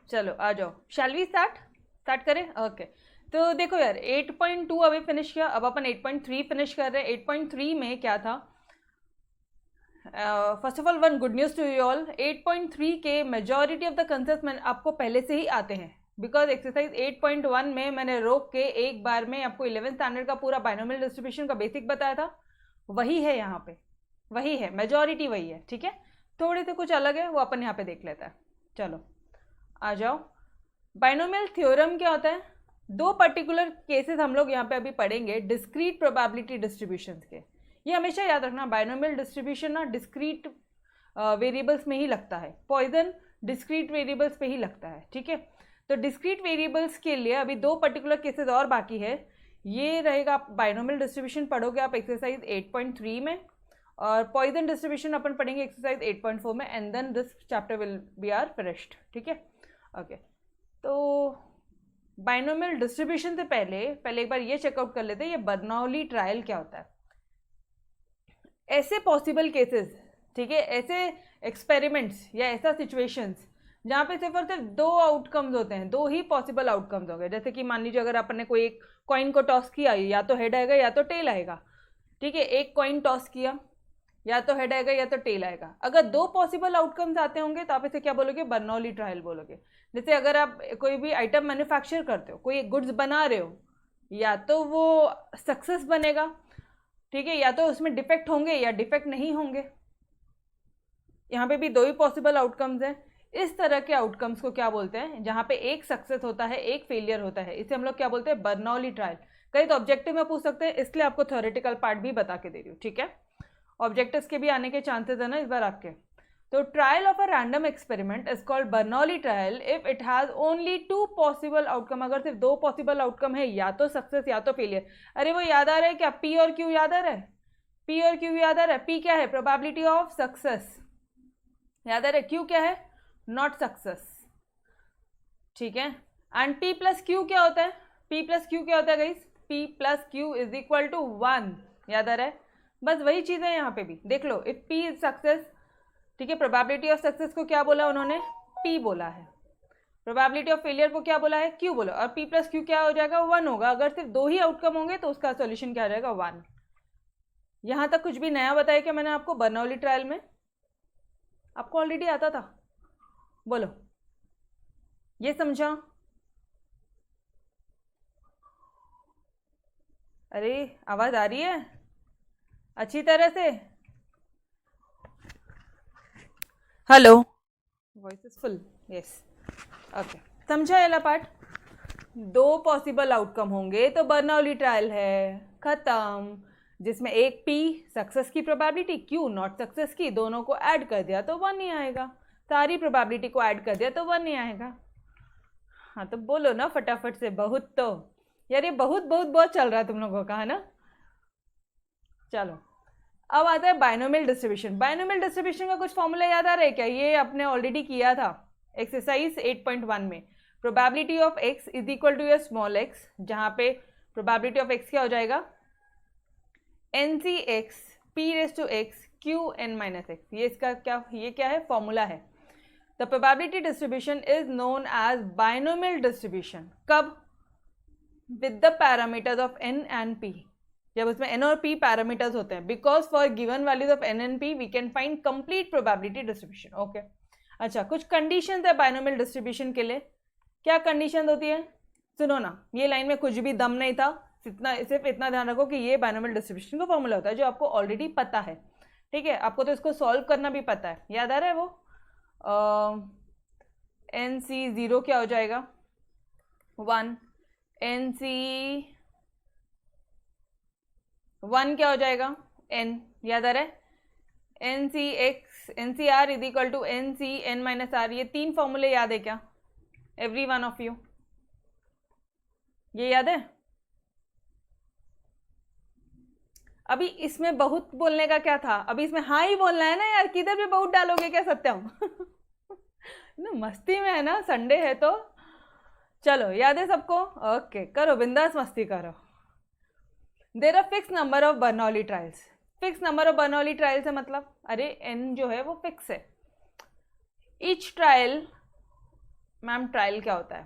चलो आ जाओ, shall we start करें? ओके तो देखो यार 8.2 अभी फिनिश किया, अब अपन 8.3 फिनिश कर रहे हैं। 8.3 में क्या था? First of all one good news to you all, 8.3 के मेजॉरिटी ऑफ द कंसेप्ट आपको पहले से ही आते हैं, बिकॉज एक्सरसाइज 8.1 में मैंने रोक के एक बार में आपको 11th स्टैंडर्ड का पूरा बाइनोमियल डिस्ट्रीब्यूशन का बेसिक बताया था। वही है यहाँ पे, वही है, मेजॉरिटी वही है। ठीक है, थोड़े से कुछ अलग है वो अपन यहाँ पे देख लेते हैं। चलो आ जाओ। बाइनोमियल थ्योरम क्या होता है? दो पर्टिकुलर केसेस हम लोग यहाँ पे अभी पढ़ेंगे डिस्क्रीट प्रोबेबिलिटी डिस्ट्रीब्यूशन के। ये हमेशा याद रखना, बाइनोमियल डिस्ट्रीब्यूशन ना डिस्क्रीट वेरिएबल्स में ही लगता है, पॉइजन डिस्क्रीट वेरिएबल्स पे ही लगता है। ठीक है, तो डिस्क्रीट वेरिएबल्स के लिए अभी दो पर्टिकुलर केसेस और बाकी है। ये रहेगा, आप बाइनोमियल डिस्ट्रीब्यूशन पढ़ोगे आप एक्सरसाइज 8.3 में, और पॉइजन डिस्ट्रीब्यूशन अपन पढ़ेंगे एक्सरसाइज 8.4 में, and then this chapter will be are finished. ठीक है, ओके। तो बाइनोमियल डिस्ट्रीब्यूशन से पहले एक बार ये चेकआउट कर लेते हैं ये बर्नौली ट्रायल क्या होता है। ऐसे पॉसिबल केसेस, ठीक है, ऐसे एक्सपेरिमेंट्स या ऐसा सिचुएशंस जहाँ पे सिर्फ और सिर्फ दो आउटकम्स होते हैं, दो ही पॉसिबल आउटकम्स होंगे। जैसे कि मान लीजिए अगर अपन ने कोई एक कॉइन को टॉस किया, या तो हेड आएगा या तो टेल आएगा। ठीक है, एक कॉइन टॉस किया, या तो हेड आएगा या तो टेल आएगा। अगर दो पॉसिबल आउटकम्स आते होंगे तो आप इसे क्या बोलोगे? बर्नौली ट्रायल बोलोगे। जैसे अगर आप कोई भी आइटम मैन्युफैक्चर करते हो, कोई गुड्स बना रहे हो, या तो वो सक्सेस बनेगा, ठीक है, या तो उसमें डिफेक्ट होंगे या डिफेक्ट नहीं होंगे। यहाँ पे भी दो ही पॉसिबल आउटकम्स हैं। इस तरह के आउटकम्स को क्या बोलते हैं? जहाँ पे एक सक्सेस होता है एक फेलियर होता है, इसे हम लोग क्या बोलते हैं? Bernoulli trial. कहीं तो ऑब्जेक्टिव में पूछ सकते हैं, इसलिए आपको थ्योरेटिकल पार्ट भी बता के दे रही हूँ। ठीक है, ऑब्जेक्टिव्स के भी आने के चांसेस है ना इस बार आपके। तो trial of a random experiment is called Bernoulli trial if it has only two possible outcome. अगर सिर्फ दो पॉसिबल आउटकम है, या तो सक्सेस या तो फेलियर। अरे वो याद आ रहा है क्या? पी और क्यू याद आ रहा है? पी और क्यू याद आ रहा है? पी क्या है? Probability of success. याद आ रहा है? क्यू क्या है? Not success. ठीक है, एंड पी प्लस क्यू क्या होता है? पी प्लस क्यू क्या होता है guys? P plus q is equal to 1। याद आ रहा है? बस वही चीज़ है यहाँ पे भी, देख लो। इफ पी इज सक्सेस, ठीक है, प्रोबेबिलिटी ऑफ सक्सेस को क्या बोला उन्होंने? पी बोला है। प्रोबेबिलिटी ऑफ फेलियर को क्या बोला है? क्यू बोला। और पी प्लस क्यू क्या हो जाएगा? 1 होगा। अगर सिर्फ दो ही आउटकम होंगे तो उसका सॉल्यूशन क्या हो जाएगा? 1। यहाँ तक कुछ भी नया बताया क्या मैंने आपको बर्नौली ट्रायल में? आपको ऑलरेडी आता था? बोलो, ये समझा? अरे आवाज आ रही है अच्छी तरह से? Hello, voice is full? Yes, okay, समझा ये पार्ट? दो पॉसिबल आउटकम होंगे तो बर्नौली ट्रायल है, खत्म। जिसमें एक पी सक्सेस की प्रोबेबिलिटी, क्यू नॉट सक्सेस की, दोनों को ऐड कर दिया तो 1 ही आएगा। सारी प्रोबेबिलिटी को ऐड कर दिया तो 1 ही आएगा। हाँ तो बोलो ना फटाफट से, बहुत तो यार, ये बहुत बहुत बहुत चल रहा है तुम लोगों का, है ना? चलो अब आता है बाइनोमियल डिस्ट्रीब्यूशन। बाइनोमियल डिस्ट्रीब्यूशन का कुछ फॉर्मूला याद आ रहा है क्या? ये आपने ऑलरेडी किया था एक्सरसाइज 8.1 में। Probability of X is equal to your small X, जहाँ पे प्रोबेबिलिटी ऑफ एक्स क्या हो जाएगा? N C X P raise to X Q N minus X. ये इसका क्या है? फॉर्मूला है। The probability distribution is known as binomial distribution. कब? With the parameters of N and P, जब उसमें एन और पी पैरामीटर्स होते हैं। Because for given values of N and P V can find complete probability distribution. Okay, अच्छा, कुछ conditions है binomial distribution के लिए। क्या कंडीशन होती है? सुनो ना, ये लाइन में कुछ भी दम नहीं था, सिर्फ इतना ध्यान रखो कि ये बाइनोमियल डिस्ट्रीब्यूशन का फॉर्मूला होता है जो आपको ऑलरेडी पता है। ठीक है, आपको तो इसको सॉल्व करना भी पता है, याद आ रहा है वो? एन सी जीरो क्या हो जाएगा? 1। एन सी 1 क्या हो जाएगा? n। याद आ रहा है? N C x n c r is equal to n c n minus r. ये 3 फॉर्मूले याद है क्या एवरी वन ऑफ यू? ये याद है? अभी इसमें बहुत बोलने का क्या था? अभी इसमें हाँ ही बोलना है ना यार, किधर भी बहुत डालोगे क्या सत्यम? ना मस्ती में है ना, संडे है तो। चलो याद है सबको? ओके, करो बिंदास मस्ती करो। There are fix number of Bernoulli trials. Fix number of Bernoulli trials है मतलब, अरे n जो है वो फिक्स है। ईच ट्रायल मैम ट्रायल क्या होता है?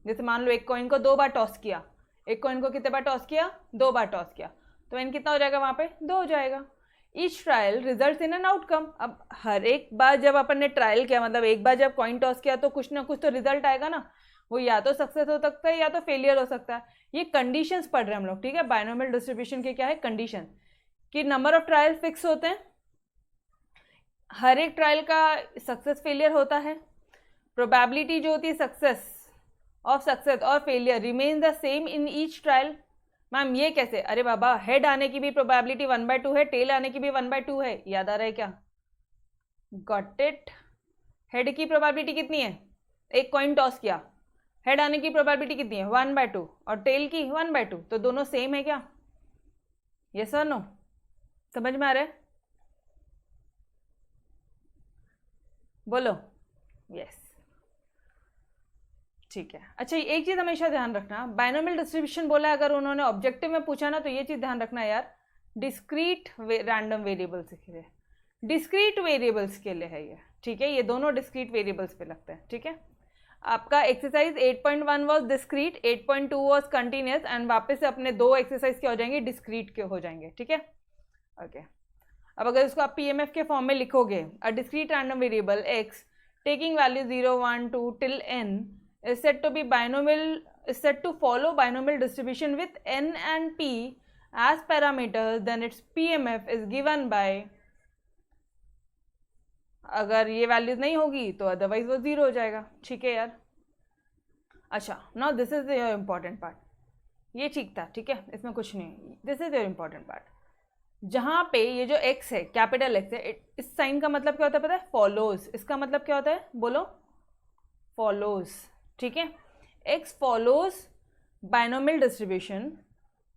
जैसे मान लो एक कॉइन को 2 बार टॉस किया, एक कॉइन को कितने बार टॉस किया? 2 बार टॉस किया, तो एन कितना हो जाएगा वहाँ पे? 2 हो जाएगा। Each trial result in an outcome. अब हर एक बार जब अपन ने ट्रायल किया, मतलब एक बार जब कॉइन टॉस किया तो कुछ ना कुछ तो रिजल्ट आएगा ना, वो या तो सक्सेस हो सकता है या तो फेलियर हो सकता है। ये कंडीशंस पढ़ रहे हैं हम लोग, ठीक है? बायनोमियल डिस्ट्रीब्यूशन के क्या है? कंडीशन कि नंबर ऑफ ट्रायल फिक्स होते हैं, हर एक ट्रायल का सक्सेस फेलियर होता है, प्रोबेबिलिटी जो होती है सक्सेस और failure remain the same in each trial. Ma'am ये कैसे? अरे बाबा, हेड आने की भी प्रोबेबिलिटी 1/2 है, टेल आने की भी 1/2 है, याद आ रहा है क्या? Got it? हेड की प्रोबेबिलिटी कितनी है? एक कॉइन टॉस किया, हेड आने की प्रोबेबिलिटी कितनी है? 1/2, और टेल की 1/2, तो दोनों सेम है क्या? यस और नो? समझ में आ रहा है? बोलो यस। ठीक है। अच्छा, एक चीज हमेशा ध्यान रखना, बायनोमियल डिस्ट्रीब्यूशन बोला है, अगर उन्होंने ऑब्जेक्टिव में पूछा ना, तो ये चीज ध्यान रखना यार, डिस्क्रीट रैंडम वेरिएबल्स के लिए, डिस्क्रीट वेरिएबल्स के लिए है ये, ठीक है? ये दोनों डिस्क्रीट वेरिएबल्स पे लगता है, ठीक है? आपका exercise 8.1 was discrete, 8.2 was continuous, and वापस से अपने 2 एक्सरसाइज क्या हो जाएंगे? डिस्क्रीट के हो जाएंगे, ठीक है? ओके। अब अगर इसको आप पीएमएफ के फॉर्म में लिखोगे, a discrete random variable x taking value 0, 1, 2 till n is said to be is said to follow binomial distribution with n and p as parameters, then its PMF is given by, अगर ये values नहीं होगी तो otherwise वो 0 हो जाएगा, ठीक है यार? अच्छा, now this is your important part. ये ठीक था, ठीक है, इसमें कुछ नहीं, this is your important part. जहाँ पे ये जो x है, कैपिटल x है, इस साइन का मतलब क्या होता है पता है? फॉलोज। इसका मतलब क्या होता है? बोलो, फॉलोज, ठीक है? x follows binomial distribution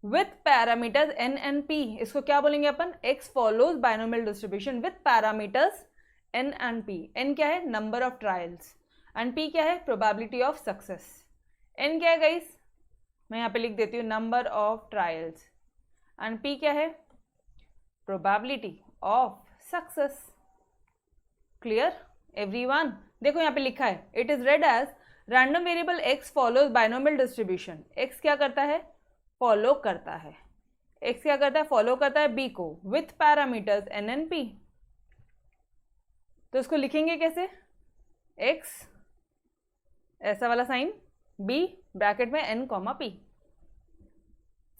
with parameters n and p। इसको क्या बोलेंगे अपन? x follows binomial distribution with parameters n and p। n क्या है? Number of trials, and p क्या है? Probability of success. n क्या है गाइस? मैं यहाँ पे लिख देती हूँ, number of trials, and p क्या है? Probability of success. Clear everyone? देखो यहाँ पे लिखा है, it is read as random variable x follows binomial distribution. x क्या करता है? फॉलो करता है। x क्या करता है? फॉलो करता है b को with parameters n and p। तो इसको लिखेंगे कैसे? x ऐसा वाला साइन, b ब्रैकेट में n, p।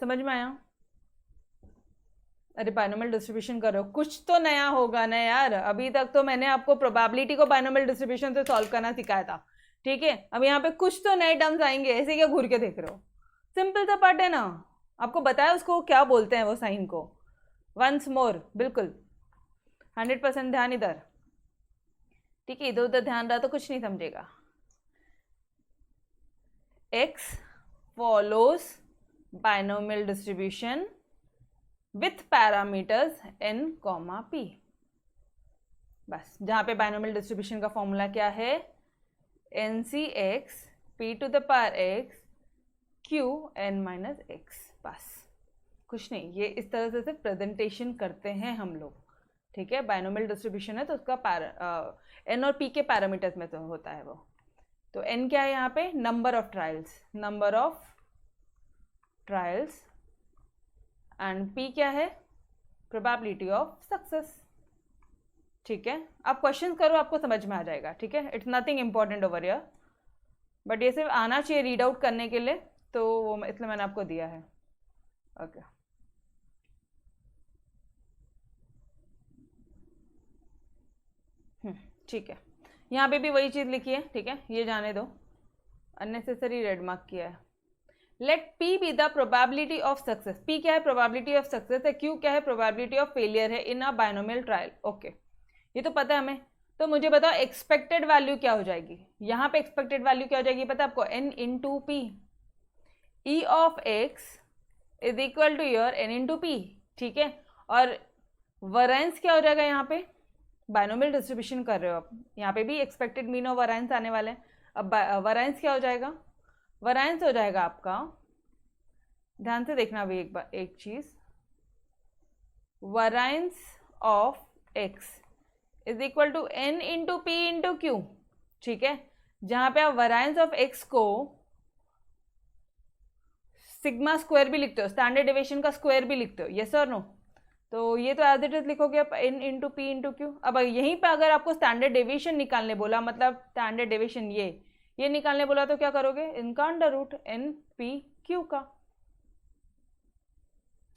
समझ में आया? अरे बायनोमियल डिस्ट्रीब्यूशन करो, कुछ तो नया होगा ना यार। अभी तक तो मैंने आपको प्रोबेबिलिटी को बायनोमियल डिस्ट्रीब्यूशन से सॉल्व करना सिखाया था, ठीक है? अब यहाँ पे कुछ तो नए टर्म्स आएंगे, ऐसे क्या घूर के देख रहे हो? सिंपल सा पार्ट है ना, आपको बताया उसको क्या बोलते हैं वो साइन को। वंस मोर, बिल्कुल 100% ध्यान इधर, ठीक है? इधर उधर ध्यान रहा तो कुछ नहीं समझेगा। x follows binomial distribution with parameters n, p। बस, जहां पे बायनोमियल डिस्ट्रीब्यूशन का फॉर्मूला क्या है? NCx p to the power x q n minus x। बस, कुछ नहीं। ये इस तरह से सिर्फ प्रेजेंटेशन करते हैं हम लोग, ठीक है? बायनोमियल डिस्ट्रीब्यूशन है तो उसका n और p के पैरामीटर्स में तो होता है वो। तो n क्या है यहाँ पे? Number of trials, number of trials, and p क्या है? प्रोबेबिलिटी ऑफ सक्सेस, ठीक है? आप क्वेश्चन करो, आपको समझ में आ जाएगा, ठीक है? It's nothing important over here, but ये सिर्फ आना चाहिए रीड आउट करने के लिए, तो वो इसलिए मैंने आपको दिया है। ओके, ठीक है। यहाँ पे भी वही चीज़ लिखी है, ठीक है? ये जाने दो, अननेसेसरी रेड मार्क किया है। Let P be the probability of success. P क्या है? प्रोबेबिलिटी ऑफ सक्सेस है। Q क्या है? प्रोबेबिलिटी ऑफ फेलियर है in a binomial trial. Okay, ये तो पता है हमें। तो मुझे बताओ एक्सपेक्टेड वैल्यू क्या हो जाएगी? यहाँ पे एक्सपेक्टेड वैल्यू क्या हो जाएगी पता है आपको? n into p. E of x is equal to your n into p, ठीक है? और वैरिएंस क्या हो जाएगा यहाँ पे? बायनोमियल डिस्ट्रीब्यूशन कर रहे हो आप, यहाँ पे भी एक्सपेक्टेड मीन और वैरिएंस आने वाले हैं। अब वैरिएंस क्या हो जाएगा? वैरिएंस हो जाएगा आपका, ध्यान से देखना अभी एक बार एक चीज, variance of x is equal to n into p into q, ठीक है? जहां पे आप वेरिएंस ऑफ एक्स को सिग्मा स्क्वायर भी लिखते हो, स्टैंडर्ड डेविएशन का स्क्वायर भी लिखते हो, यस और नो? तो ये तो एज इट इज लिखोगे आप n into p into Q. अब यहीं पे अगर आपको स्टैंडर्ड डेविएशन निकालने बोला, मतलब स्टैंडर्ड डेविएशन ये निकालने बोला, तो क्या करोगे? इनका under root n p q का।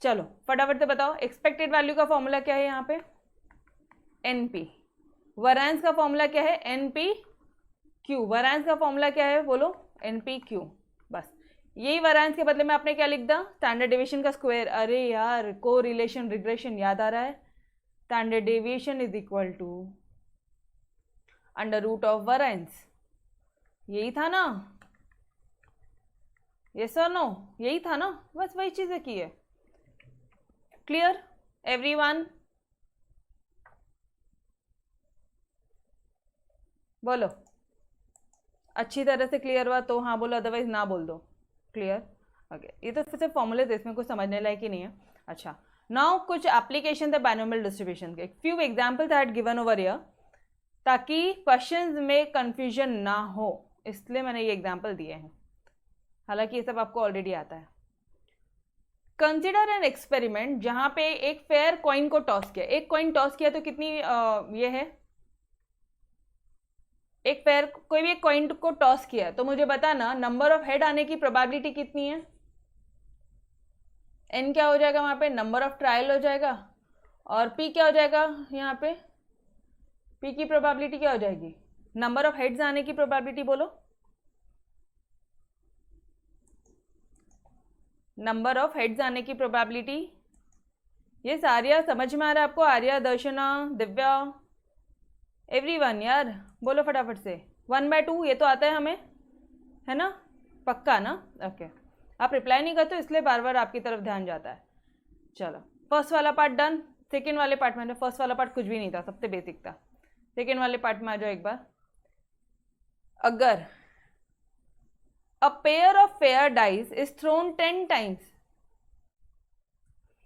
चलो फटाफट से बताओ, एक्सपेक्टेड वैल्यू का फॉर्मूला क्या है यहाँ पे? np। वेरिएंस का फॉर्मूला क्या है? np q। वेरिएंस का फॉर्मूला क्या है बोलो? np q। बस यही वेरिएंस के बदले में आपने क्या लिख दिया? स्टैंडर्ड डेविएशन का स्क्वायर। अरे यार, को रिलेशन रिग्रेशन याद आ रहा है? Standard deviation is equal to under root of variance. यही था ना? यस और नो? यही था ना? बस वही चीजें की है। Clear everyone? बोलो, अच्छी तरह से क्लियर हुआ तो हाँ बोलो, अदरवाइज ना बोल दो। क्लियर? ओके, ये तो सिर्फ फॉर्मूले थे, इसमें कुछ समझने लायक ही नहीं है। अच्छा, नाउ कुछ एप्लीकेशन थे बाइनोमियल डिस्ट्रीब्यूशन के। Few examples I had given over here, ताकि क्वेश्चंस में कंफ्यूजन ना हो, इसलिए मैंने ये एग्जांपल दिए हैं, हालांकि ये सब आपको ऑलरेडी आता है। कंसिडर एन एक्सपेरिमेंट जहां पे एक फेयर कॉइन को टॉस किया। एक कॉइन टॉस किया तो कितनी ये है? एक फेयर, कोई भी एक कॉइन को टॉस किया तो मुझे बताना नंबर ऑफ हेड आने की प्रोबेबिलिटी कितनी है? n क्या हो जाएगा वहां पे? नंबर ऑफ ट्रायल हो जाएगा। और p क्या हो जाएगा यहाँ पे? p की प्रोबेबिलिटी क्या हो जाएगी? नंबर ऑफ हेड्स आने की प्रोबेबिलिटी बोलो। नंबर ऑफ हेड्स आने की प्रोबेबिलिटी। ये आर्या समझ में आ रहा है आपको? आर्या, दर्शना, दिव्या, एवरीवन यार बोलो फटाफट से। 1/2 ये तो आता है हमें, है ना? पक्का ना? ओके, आप रिप्लाई नहीं करते इसलिए बार बार आपकी तरफ ध्यान जाता है। चलो, फर्स्ट वाला पार्ट डन। सेकेंड वाले पार्ट में, फर्स्ट वाला पार्ट कुछ भी नहीं था, सबसे बेसिक था। सेकेंड वाले पार्ट में आ जाओ एक बार। अगर अ pair of fair dice is throne 10 times,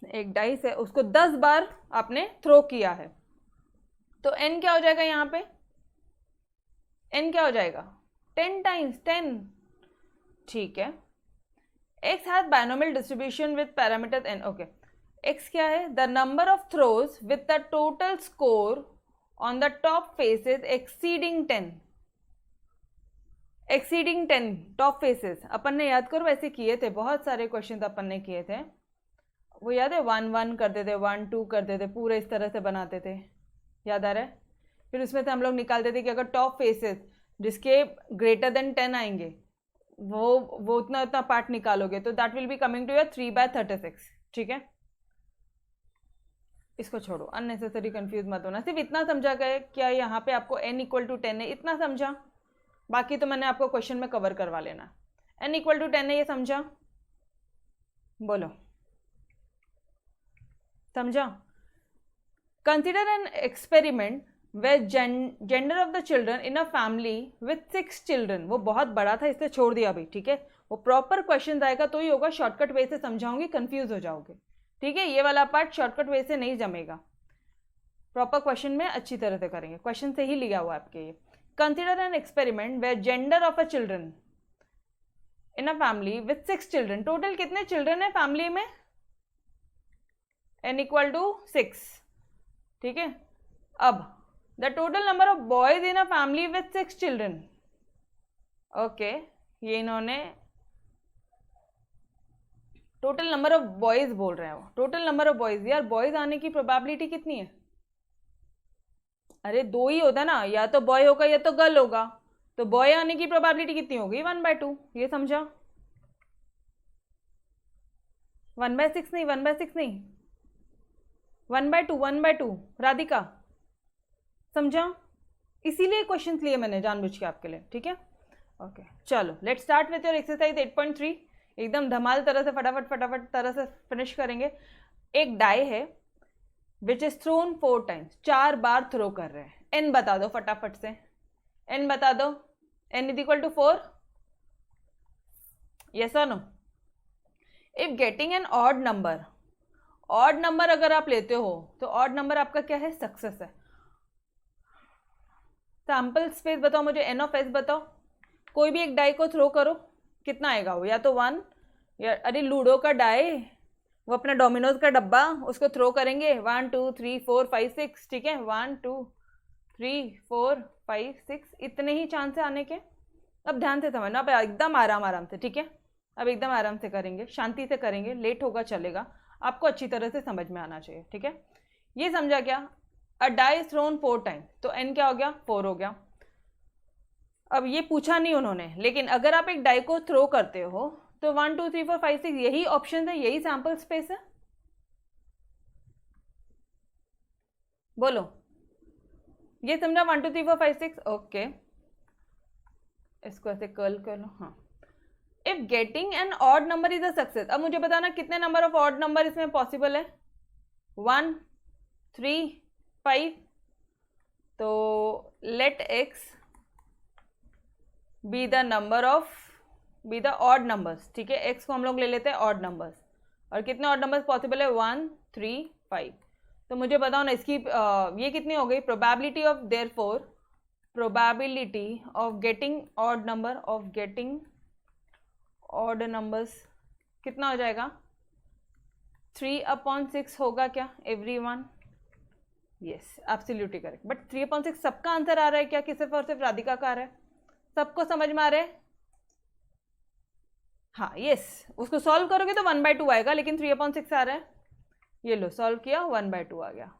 एक डाइस है उसको 10 बार आपने थ्रो किया है, तो n क्या हो जाएगा यहाँ पे? n क्या हो जाएगा? 10 टाइम्स 10। ठीक है। x has binomial distribution with parameter n। Okay, x क्या है? The number of throws with the total score on the top faces exceeding 10। Exceeding 10 top faces अपन ने, याद करो, ऐसे किए थे, बहुत सारे क्वेश्चन अपन ने किए थे। वो याद है? 1 1 करते थे, 1 2 करते थे, पूरे इस तरह से बनाते थे, याद आ रहा है? फिर उसमें से हम लोग निकालते थे कि अगर टॉप फेसेस जिसके ग्रेटर देन 10 आएंगे, वो उतना पार्ट निकालोगे तो that will be coming to your 3/36। ठीक है, इसको छोड़ो, अननेसेसरी कंफ्यूज मत होना। सिर्फ इतना समझा गया क्या यहाँ पे आपको n इक्वल टू 10 है, इतना समझा। बाकी तो मैंने आपको क्वेश्चन में कवर करवा लेना। n इक्वल टू 10 है, ये समझा? बोलो, समझा? Consider an experiment where gender of the children in a family with 6 children, वो बहुत बड़ा था इसलिए छोड़ दिया अभी। ठीक है, वो प्रॉपर क्वेश्चन आएगा तो ही होगा, शॉर्टकट वे से समझाऊंगी, कंफ्यूज हो जाओगे। ठीक है, ये वाला पार्ट शॉर्टकट वे से नहीं जमेगा, प्रॉपर क्वेश्चन में अच्छी तरह से करेंगे, क्वेश्चन से ही लिया हुआ आपके ये। Consider an experiment where gender of a children in a family with 6 children. Total कितने चिल्ड्रन है फैमिली में? n equal to 6। ठीक है, अब the total number of boys in a family with 6 children। Okay, ये इन्होंने टोटल नंबर ऑफ बॉयज बोल रहे हैं, वो टोटल नंबर ऑफ बॉयज। यार बॉयज आने की प्रोबेबिलिटी कितनी है? अरे 2 ही होता ना, या तो बॉय होगा या तो गर्ल होगा, तो बॉय आने की प्रोबेबिलिटी कितनी होगी? 1/2। ये समझा? 1/6 नहीं, 1/6 नहीं, 1/2, 1/2। राधिका समझा? इसीलिए क्वेश्चंस लिए मैंने जानबूझ के आपके लिए। ठीक है, ओके, चलो let's start with your exercise 8.3। एकदम धमाल तरह से फटाफट तरह से फिनिश करेंगे। एक डाई है विच इज थ्रोन 4 टाइम्स, 4 बार थ्रो कर रहे हैं। n बता दो फटाफट से, n बता दो। n is equal to 4, yes और no? If getting an odd number, odd number अगर आप लेते हो तो ऑड नंबर आपका क्या है? सक्सेस है। सैंपल स्पेस बताओ मुझे, n ऑफ s बताओ। कोई भी एक डाई को थ्रो करो, कितना आएगा वो, या तो 1, या अरे लूडो का डाई, वो अपना डोमिनोज का डब्बा, उसको थ्रो करेंगे 1 2 3 4 5 6, ठीक है, 1 2 3 4 5 6, इतने ही चांस है आने के। अब ध्यान से समझना, अब एकदम आराम से, ठीक है, अब एकदम आराम से करेंगे, शांति से करेंगे, लेट होगा चलेगा, आपको अच्छी तरह से समझ में आना चाहिए, ठीक है। ये समझा क्या, अ डाई इज थ्रोन 4 टाइम, तो n क्या हो गया, 4 हो गया। अब ये पूछा नहीं उन्होंने, लेकिन अगर आप एक डाई को थ्रो करते हो तो 1 2 3 4 5 6 यही ऑप्शन है, यही सैंपल स्पेस है, बोलो, ये समझा 1 2 3 4 5 6, ओके, इसको ऐसे कर्ल कर लो। हाँ, if getting an odd number is a success, अब मुझे बताना कितने नंबर ऑफ ऑड नंबर इसमें पॉसिबल है, 1 3 5, तो let x be the number of, be the odd numbers, ठीक है, x को हम लोग ले लेते हैं ऑड नंबर्स, और कितने ऑड नंबर्स पॉसिबल है, 1 3 5, तो मुझे बताओ ना इसकी ये कितनी हो गई, probability of, therefore probability of getting odd number, of getting odd numbers कितना हो जाएगा, 3/6 होगा क्या everyone, yes absolutely correct. But 3/6 सबका आंसर आ रहा है क्या, कि सिर्फ और सिर्फ राधिका का आ रहा है, सबको समझ में आ रहा है, हाँ यस, उसको सॉल्व करोगे तो 1/2 आएगा, लेकिन 3/6 आ रहा है, ये लो सॉल्व किया 1/2 आ गया,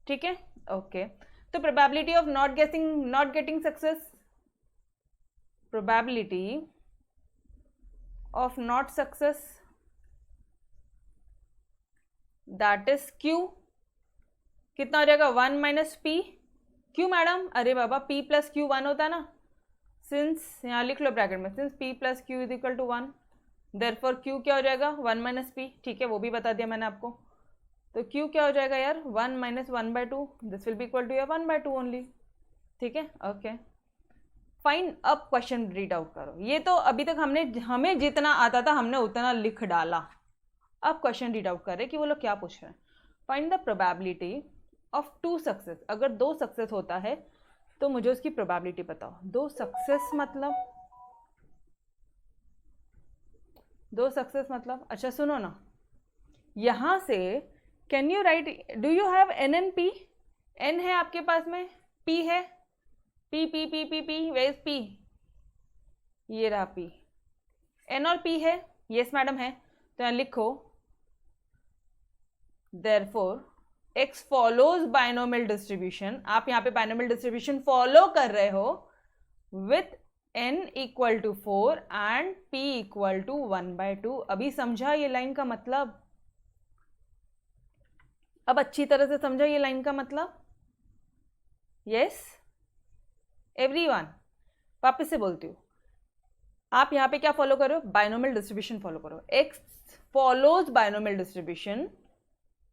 ठीक है, ओके। तो probability of not getting success, probability of not success, that is Q, कितना हो जाएगा, 1 - P, क्यों मैडम, अरे बाबा P + Q 1 होता है ना, सिंस, यहाँ लिख लो ब्रैकेट में, since P + Q = 1, therefore Q क्या हो जाएगा, 1 - P, ठीक है, वो भी बता दिया मैंने आपको, तो Q क्या हो जाएगा यार, 1 - 1/2, this will be equal to 1/2 only, ठीक है, ओके फाइन। अब क्वेश्चन रीड आउट करो, ये तो अभी तक हमें जितना आता था हमने उतना लिख डाला, अब क्वेश्चन रीड आउट कर रहे कि वो लोग क्या पूछ रहे हैं। Find the probability of 2 success, अगर 2 सक्सेस होता है तो मुझे उसकी प्रोबेबिलिटी बताओ, 2 सक्सेस मतलब, 2 सक्सेस मतलब, अच्छा सुनो ना, यहां से can you right, do you have n and p, n है आपके पास में, p है, p p p p p, where is p, ये रहा p, n और p है, यस मैडम है, तो यहाँ लिखो therefore x follows binomial distribution, आप यहाँ पे बाइनोमियल डिस्ट्रीब्यूशन फॉलो कर रहे हो विथ n = 4 एंड p = 1/2। अभी समझा ये लाइन का मतलब, अब अच्छी तरह से समझा ये लाइन का मतलब, यस एवरीवन, वापस से बोलती हूँ, आप यहाँ पे क्या फॉलो करो, बाइनोमियल डिस्ट्रीब्यूशन फॉलो करो, x follows binomial distribution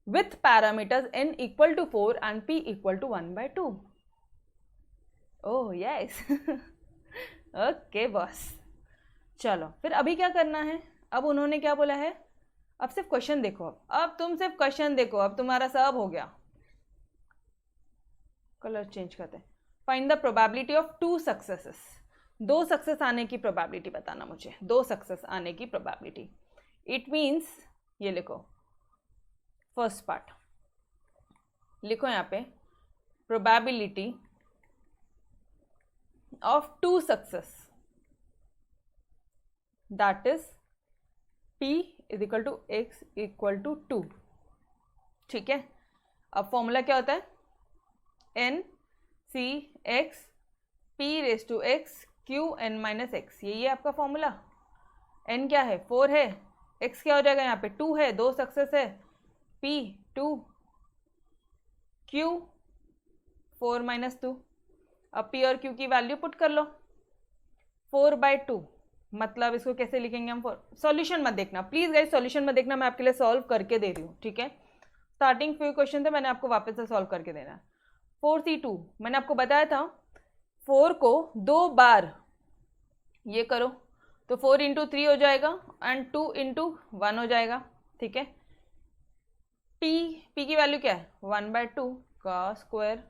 with parameters n = 4 and p = 1/2, oh yes okay boss, चलो फिर अभी क्या करना है, अब उन्होंने क्या बोला है, अब सिर्फ क्वेश्चन देखो, अब तुम सिर्फ क्वेश्चन देखो, अब तुम्हारा सब हो गया, कलर चेंज करते हैं। Find the probability of 2 successes, 2 success आने की प्रोबेबिलिटी बताना मुझे, 2 सक्सेस आने की प्रोबेबिलिटी, इट मीन्स ये लिखो, फर्स्ट पार्ट लिखो यहाँ पे, probability of 2 success, that is p = x = 2, ठीक है। अब फॉर्मूला क्या होता है, n c x p⁻x q n - x, यही है आपका फॉर्मूला। n क्या है, 4 है, x क्या हो जाएगा यहाँ पे, 2 है, 2 सक्सेस है, p 2, q 4 - 2, अब p और q की वैल्यू पुट कर लो, 4/2, मतलब इसको कैसे लिखेंगे हम, सॉल्यूशन मत देखना प्लीज गाइस, सॉल्यूशन मत देखना, मैं आपके लिए सॉल्व करके दे रही हूँ, ठीक है, स्टार्टिंग फ्यू क्वेश्चन थे, मैंने आपको वापस से सॉल्व करके देना है। 4c2 मैंने आपको बताया था, 4 को 2 बार ये करो तो 4 × 3 हो जाएगा एंड 2 × 1 हो जाएगा, ठीक है। p की वैल्यू क्या है, 1/2 का स्क्वायर,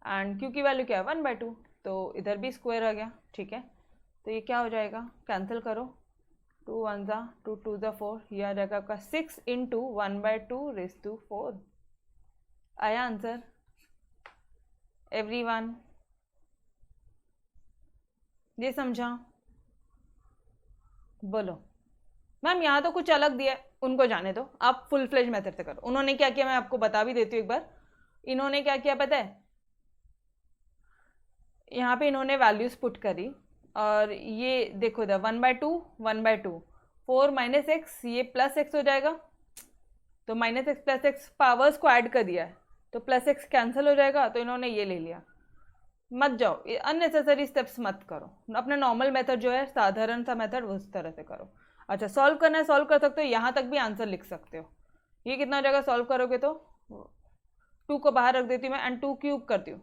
एंड q की वैल्यू क्या है, 1/2, तो इधर भी स्क्वायर आ गया, ठीक है। तो ये क्या हो जाएगा, कैंसिल करो, 2 1 ज़ा 2 2 ज़ा 4, ये आ जाएगा आपका 6 इंटू 1/2⁴ आया आंसर एवरीवन? ये समझा? बोलो मैम यहाँ तो कुछ अलग दिया है, उनको जाने दो, आप फुल फ्लेज मेथड से करो। उन्होंने क्या किया मैं आपको बता भी देती हूँ एक बार। इन्होंने क्या किया पता है, यहाँ पे इन्होंने वैल्यूज पुट करी और ये देखो इधर 1/2 1/2 4 माइनस एक्स, ये प्लस एक्स हो जाएगा, तो minus x plus x powers को ऐड कर दिया है तो प्लस एक्स कैंसिल हो जाएगा, तो इन्होंने ये ले लिया। मत जाओ ये अननेसेसरी स्टेप्स मत करो, अपना नॉर्मल मेथड जो है साधारण सा मेथड उस तरह से करो। अच्छा सॉल्व करना है, सॉल्व कर सकते हो, यहाँ तक भी आंसर लिख सकते हो। ये कितना हो जाएगा सॉल्व करोगे तो 2 को बाहर रख देती हूँ मैं एंड 2 क्यूब करती हूँ,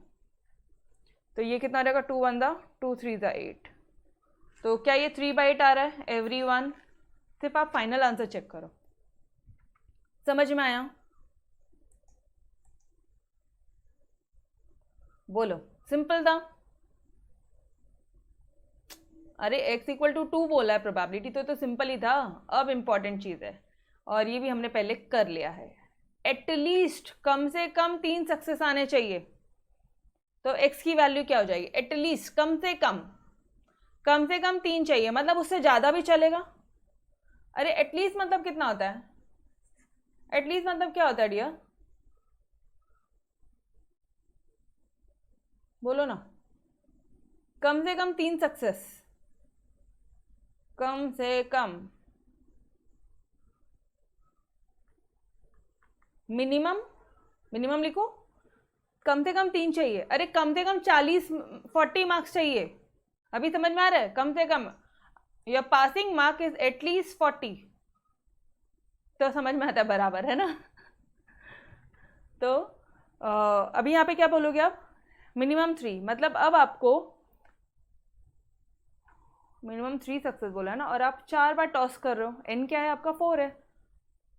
तो ये कितना हो जाएगा 2 1 ज़ा 2 3 ज़ा 8। तो क्या ये 3/8 आ रहा है एवरीवन? सिर्फ आप फाइनल आंसर चेक करो। समझ में आया? बोलो सिंपल था। अरे x इक्वल टू 2 बोला है प्रोबेबिलिटी, तो सिंपल ही था। अब इंपॉर्टेंट चीज़ है और ये भी हमने पहले कर लिया है, एटलीस्ट कम से कम 3 सक्सेस आने चाहिए। तो x की वैल्यू क्या हो जाएगी, एटलीस्ट कम से कम 3 चाहिए, मतलब उससे ज़्यादा भी चलेगा। अरे एटलीस्ट मतलब कितना होता है, एटलीस्ट मतलब क्या होता है डियर, बोलो ना। कम से कम 3 सक्सेस, कम से कम, मिनिमम लिखो, कम से कम 3 चाहिए। अरे कम से कम 40 मार्क्स चाहिए, अभी समझ में आ रहा है? कम से come your passing mark is at least 40, तो समझ में आता है बराबर है ना। तो अभी यहाँ पे क्या बोलोगे आप, मिनिमम 3, मतलब अब आपको मिनिमम 3 सक्सेस बोला है ना, और आप 4 बार टॉस कर रहे हो, n क्या है आपका 4 है,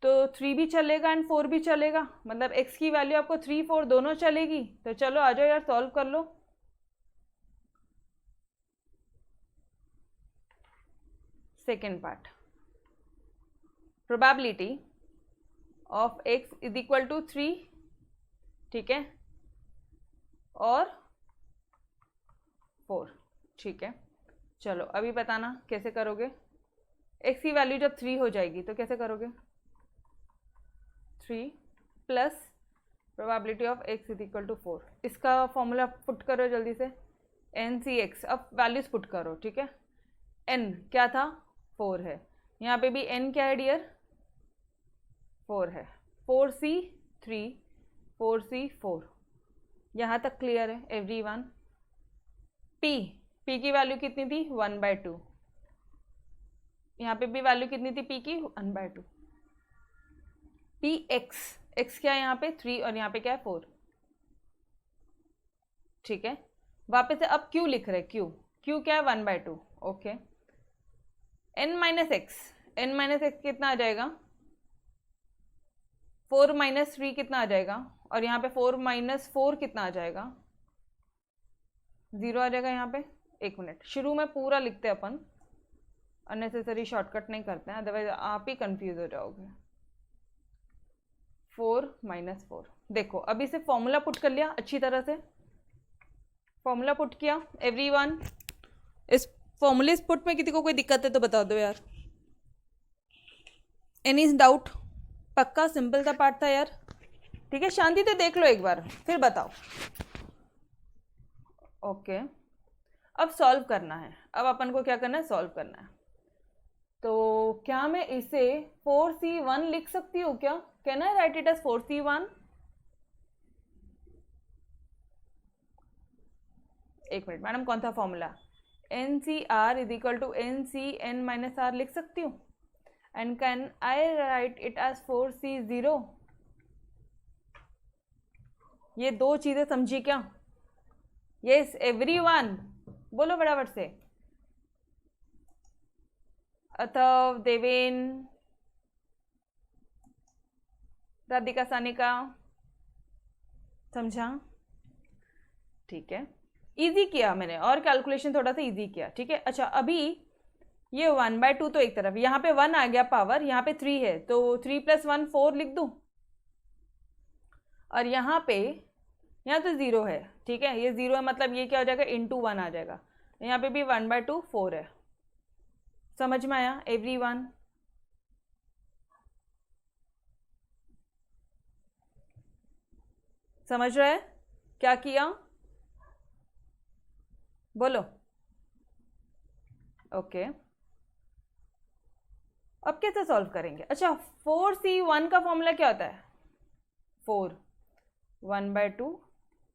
तो 3 भी चलेगा एंड 4 भी चलेगा, मतलब x की वैल्यू आपको 3 4 दोनों चलेगी। तो चलो आ जाओ यार सॉल्व कर लो। Second part, probability of x is equal to 3, ठीक है, और 4, ठीक है। चलो अभी बताना कैसे करोगे, x की वैल्यू जब 3 हो जाएगी तो कैसे करोगे, 3 plus probability of x is equal to 4, इसका फॉर्मूला पुट करो जल्दी से, NCX, अब वैल्यूज पुट करो, ठीक है। n क्या था 4 है, यहाँ पे भी n क्या है डियर 4 है, 4C3 4C4, यहाँ तक क्लियर है एवरीवन? p की वैल्यू कितनी थी 1/2, यहाँ पे भी वैल्यू कितनी थी p की 1/2, x क्या है यहाँ पे 3 और यहाँ पे क्या है 4, ठीक है। वापस से अब q लिख रहे, q क्या है 1/2, ओके। n माइनस एक्स कितना आ जाएगा, 4 माइनस 3 कितना आ जाएगा, और यहाँ पे 4 माइनस 4 कितना आ जाएगा, 0 आ जाएगा यहाँ पे। एक मिनट, शुरू में पूरा लिखते हैं अपन, अननेसेसरी शॉर्टकट नहीं करते हैं, अदरवाइज आप ही कंफ्यूज हो जाओगे। 4 माइनस 4, देखो अभी से फॉर्मूला पुट कर लिया, अच्छी तरह से फॉर्मूला पुट किया एवरीवन। इस फॉर्मूले पुट में किसी को कोई दिक्कत है तो बता दो यार, एनी डाउट? पक्का सिंपल सा पार्ट था यार, ठीक है। शांति से देख लो एक बार फिर बताओ, ओके। अब सॉल्व करना है, अब अपन को क्या करना है, सॉल्व करना है। तो क्या मैं इसे 4C1 लिख सकती हूँ क्या, can I write it as 4C1? एक मिनट मैडम, कौन सा formula, NCR is equal to NCN minus R लिख सकती हूँ, and can I write it as 4C0? ये दो चीजें समझी क्या? यस एवरीवन, बोलो बराबर से। अथव, देवेन, राधिका, सानिका, समझा? ठीक है। इजी किया मैंने, और कैलकुलेशन थोड़ा सा इजी किया, ठीक है। अच्छा अभी ये 1/2 तो एक तरफ, यहाँ पे 1 आ गया पावर, यहाँ पे 3 है तो 3 + 1 4 लिख दूँ, और यहाँ पे यहाँ तो 0 है, ठीक है, ये 0 है मतलब ये क्या हो जाएगा, इंटू 1 आ जाएगा। यहाँ पे भी 1/2 4 है। समझ में आया एवरीवन? समझ रहा है क्या किया? बोलो। ओके अब कैसे सॉल्व करेंगे? अच्छा 4C1 का फॉर्मूला क्या होता है? 4 1/2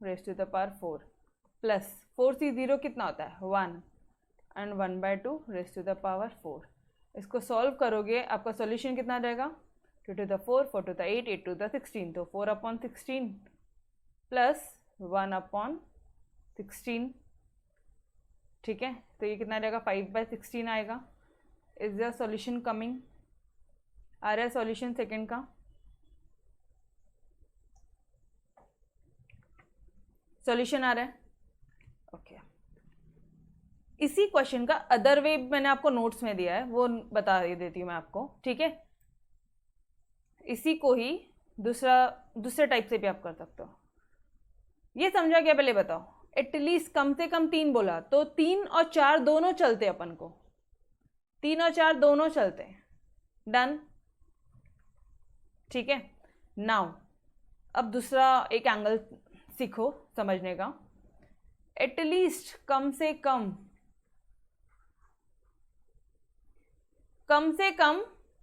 raise to the power 4 plus 4C0 कितना होता है? 1 and 1/2 raise to the power 4। इसको सॉल्व करोगे आपका सॉल्यूशन कितना आ जाएगा? 2 to the 4 4 to the 8 8 to the 16, तो 4/16 प्लस 1/16, ठीक है, तो ये कितना आ जाएगा? 5/16 आएगा। Is the solution coming? आ रहा है सॉल्यूशन सेकंड का? सॉल्यूशन आ रहा है? ओके इसी क्वेश्चन का अदर वे मैंने आपको नोट्स में दिया है, वो बता देती हूँ मैं आपको, ठीक है। इसी को ही दूसरे टाइप से भी आप कर सकते हो। ये समझा क्या पहले बताओ? एटलीस्ट कम से कम 3 बोला तो 3 और 4 दोनों चलते, अपन को 3 और 4 दोनों चलते हैं। डन, ठीक है। नाउ अब दूसरा एक एंगल सीखो समझने का। एटलीस्ट कम से कम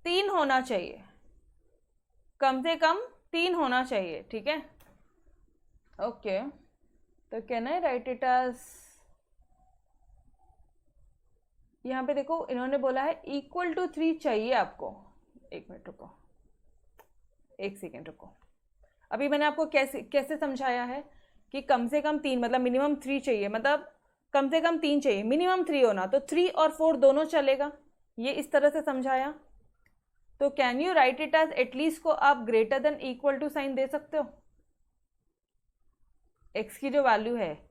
3 होना चाहिए, कम से कम 3 होना चाहिए, ठीक है। ओके तो can I write it as, यहाँ पे देखो इन्होंने बोला है इक्वल टू 3 चाहिए आपको। एक मिनट रुको, एक सेकेंड रुको। अभी मैंने आपको कैसे समझाया है कि कम से कम 3 मतलब मिनिमम 3 चाहिए, मतलब कम से कम 3 चाहिए, मिनिमम 3 होना, तो 3 और 4 दोनों चलेगा, ये इस तरह से समझाया। तो can you write it as at least को आप greater than equal to sign दे सकते हो। एक्स की जो वैल्यू है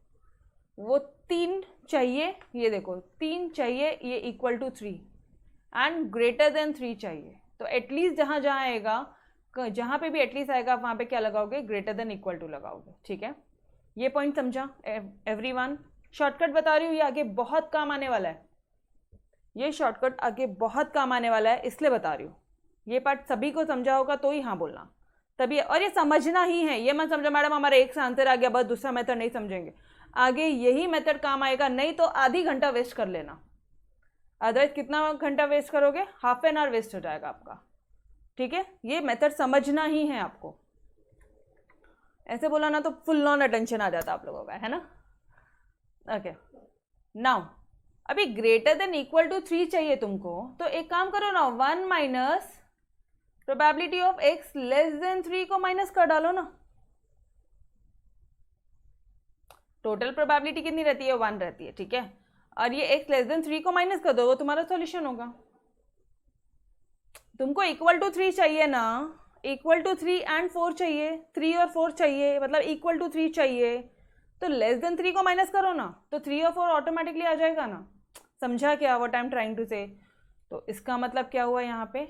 वो 3 चाहिए, ये देखो 3 चाहिए, ये equal to 3 and greater than 3 चाहिए। तो एटलीस्ट जहाँ जहाँ आएगा, जहाँ पे भी एटलीस्ट आएगा वहाँ पे क्या लगाओगे? ग्रेटर देन इक्वल टू लगाओगे, ठीक है। ये पॉइंट समझा एवरीवन? शॉर्टकट बता रही हूँ, ये आगे बहुत काम आने वाला है, ये शॉर्टकट आगे बहुत काम आने वाला है, इसलिए बता रही हूँ। ये पार्ट सभी को समझा होगा तो ही हाँ बोलना, तभी। और ये समझना ही है, ये मत समझो मैडम हमारा एक से आंसर आ गया बस, दूसरा मेथड नहीं समझेंगे। आगे यही मेथड काम आएगा, नहीं तो आधी घंटा वेस्ट कर लेना। अदरवाइज कितना घंटा वेस्ट करोगे? हाफ एन आवर वेस्ट हो जाएगा आपका, ठीक है। ये मेथड समझना ही है आपको। ऐसे बोला ना तो फुल ऑन अटेंशन आ जाता आप लोगों का, है ना। ओके नाउ अभी ग्रेटर देन इक्वल टू 3 चाहिए तुमको, तो एक काम करो ना, 1 minus probability of x less than 3 को माइनस कर डालो ना। टोटल प्रोबेबिलिटी कितनी रहती है? 1 रहती है, ठीक है। और ये x लेस देन 3 को माइनस कर दो, वो तुम्हारा सॉल्यूशन होगा। तुमको इक्वल टू 3 चाहिए ना, इक्वल टू 3 एंड 4 चाहिए, 3 और 4 चाहिए, मतलब इक्वल टू 3 चाहिए, तो लेस देन 3 को माइनस करो ना, तो 3 और 4 ऑटोमेटिकली आ जाएगा ना। समझा क्या what I am trying to say? तो इसका मतलब क्या हुआ, यहाँ पे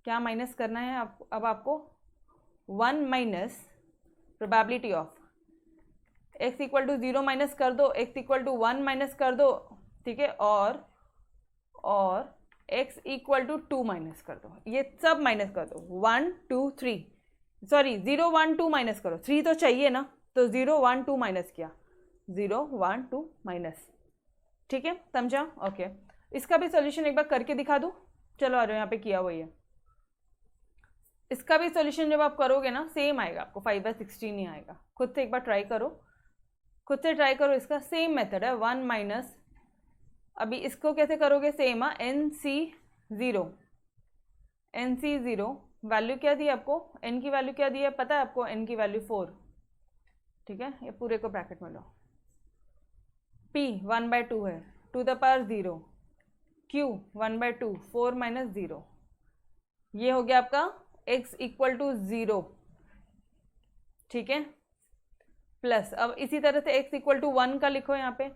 क्या माइनस करना है अब आपको? 1 minus probability of x equal to 0 minus कर दो, x इक्वल टू 1 माइनस कर दो, ठीक है, और x इक्वल टू 2 माइनस कर दो, ये सब माइनस कर दो। 1 2 3 सॉरी 0 1 2 माइनस करो, 3 तो चाहिए ना, तो 0 1 2 माइनस किया, 0 1 2 माइनस, ठीक है, समझा? ओके इसका भी सॉल्यूशन एक बार करके दिखा दूँ। चलो आ जाओ, यहाँ पे किया हुआ है। इसका भी सॉल्यूशन जब आप करोगे ना सेम आएगा आपको, 5/16 ही आएगा। खुद से एक बार ट्राई करो, खुद से ट्राई करो, इसका सेम मेथड है। 1 माइनस, अभी इसको कैसे करोगे? सेम है, NC0 वैल्यू क्या दी आपको? n की वैल्यू क्या दी है पता है आपको? n की वैल्यू 4, ठीक है, ये पूरे को ब्रैकेट में लो। p 1/2 है, to the power 0, q 1/2 4 minus 0, ये हो गया आपका x इक्वल टू 0, ठीक है। प्लस अब इसी तरह से x इक्वल टू 1 का लिखो यहाँ पे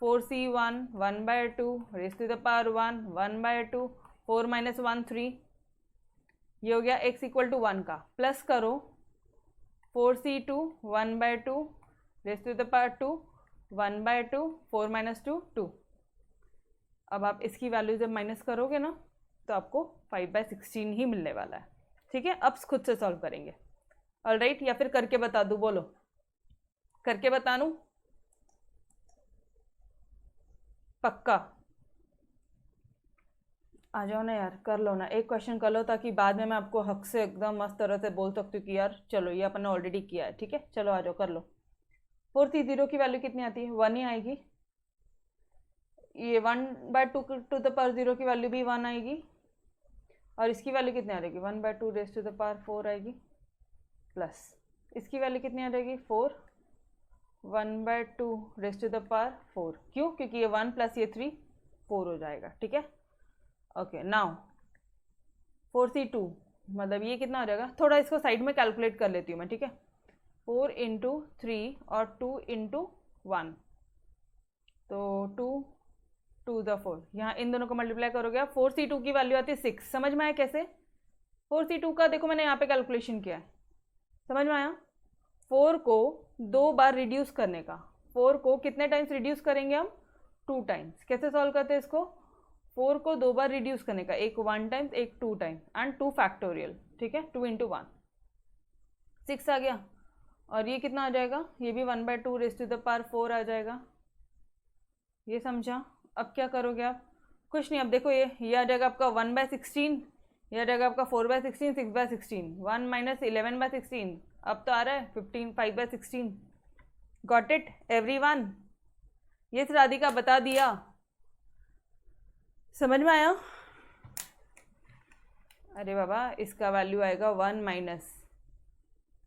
4c1 1/2 raise to the power 1 1/2 4 minus 1 3, ये हो गया x इक्वल टू 1 का। प्लस करो 4c2 1/2 raise to the power 2 1/2 4 minus 2 2। अब आप इसकी वैल्यू जब माइनस करोगे ना तो आपको 5/16 ही मिलने वाला है। ठीक है, अब खुद से सॉल्व करेंगे। ऑलराइट, या फिर करके बता दूं? बोलो, करके बता दूं? पक्का आ जाओ ना यार, कर लो ना, एक क्वेश्चन कर लो ताकि बाद में मैं आपको हक से एकदम मस्त तरह से बोल सकती हूँ कि यार चलो ये अपन ने ऑलरेडी किया है। ठीक है, चलो आ जाओ कर लो। 4c0 की वैल्यू कितनी आती है? 1 ही आएगी। ये 1/2 टू द पावर 0 की वैल्यू भी 1 आएगी, और इसकी वैल्यू कितनी आ जाएगी? 1/2 रेज टू द पावर 4 आएगी, प्लस इसकी वैल्यू कितनी आ जाएगी? 4 1/2 रेज टू द पावर 4। क्यों? क्योंकि ये 1 प्लस ये 3 4 हो जाएगा। ठीक है, ओके। नाउ 4c2 मतलब ये कितना हो जाएगा? थोड़ा इसको साइड में कैलकुलेट कर लेती हूँ मैं। ठीक है, 4 इंटू 3 और 2 इंटू 1, तो 2 2 द 4, यहाँ इन दोनों को मल्टीप्लाई करोगे 4c2 की वैल्यू आती है 6। समझ में आया कैसे? 4c2 का देखो मैंने यहाँ पे कैलकुलेशन किया है, समझ में आया? 4 को 2 बार रिड्यूस करने का, 4 को कितने टाइम्स रिड्यूस करेंगे हम? 2 टाइम्स। कैसे सॉल्व करते हैं इसको? 4 को 2 बार रिड्यूस करने का, एक 1 टाइम्स एक 2 टाइम एंड 2 फैक्टोरियल। ठीक है, 2 इंटू 1 6 आ गया, और ये कितना आ जाएगा? ये भी 1/2 रेज टू द पावर 4 आ जाएगा। ये समझा? अब क्या करोगे आप? कुछ नहीं, अब देखो ये आ जाएगा आपका 1/16, ये आ जाएगा आपका 4/16 6/16, 1 माइनस 11/16, अब तो आ रहा है 15 5/16। Got it everyone? ये राधिका बता दिया, समझ में आया? अरे बाबा, इसका वैल्यू आएगा 1 माइनस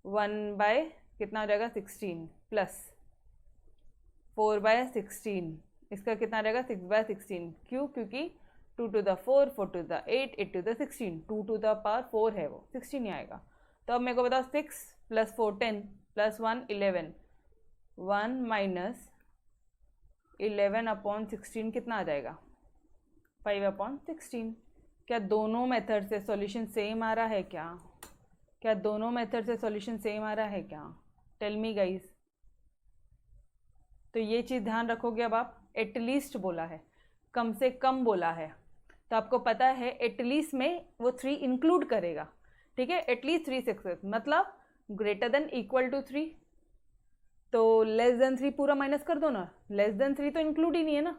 1 बाय कितना हो जाएगा? 16 प्लस 4/16, इसका कितना रहेगा? 6/16। क्यों? क्योंकि 2 to the 4 4 to the 8 8 to the 16, 2 to the power 4 है, वो 16 ही आएगा। तो अब मेरे को बताओ 6 प्लस 4 10 प्लस 1 11, 1 माइनस 11/16 कितना आ जाएगा? 5/16। क्या दोनों मेथड से सॉल्यूशन सेम आ रहा है क्या? क्या दोनों मेथड से सॉल्यूशन सेम आ रहा है क्या? Tell me guys. तो ये चीज़ ध्यान रखोगे। अब आप एटलीस्ट बोला है, कम से कम बोला है, तो आपको पता है एटलीस्ट में वो 3 इंक्लूड करेगा। ठीक है, एटलीस्ट 3 सक्सेस मतलब ग्रेटर देन इक्वल टू 3, तो लेस देन 3 पूरा माइनस कर दो ना। लेस देन 3 तो इंक्लूड ही नहीं है ना।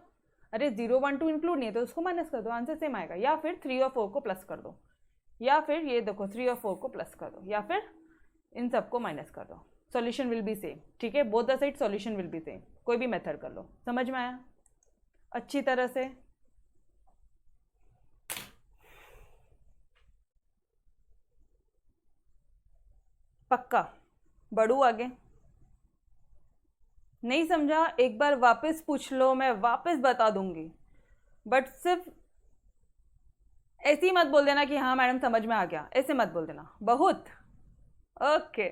अरे 0 1 2 इंक्लूड नहीं है तो उसको माइनस कर दो, आंसर सेम आएगा। या फिर 3 और 4 को प्लस कर दो, या फिर ये देखो 3 और 4 को प्लस कर दो, या फिर इन सबको माइनस कर दो, सॉल्यूशन विल बी सेम। ठीक है, both the side solution will be same. कोई भी मेथड कर लो। समझ में आया अच्छी तरह से? पक्का? बढ़ू आगे? नहीं समझा? एक बार वापस पूछ लो, मैं वापस बता दूंगी, बट सिर्फ ऐसे ही मत बोल देना कि हाँ मैडम समझ में आ गया, ऐसे मत बोल देना। बहुत ओके,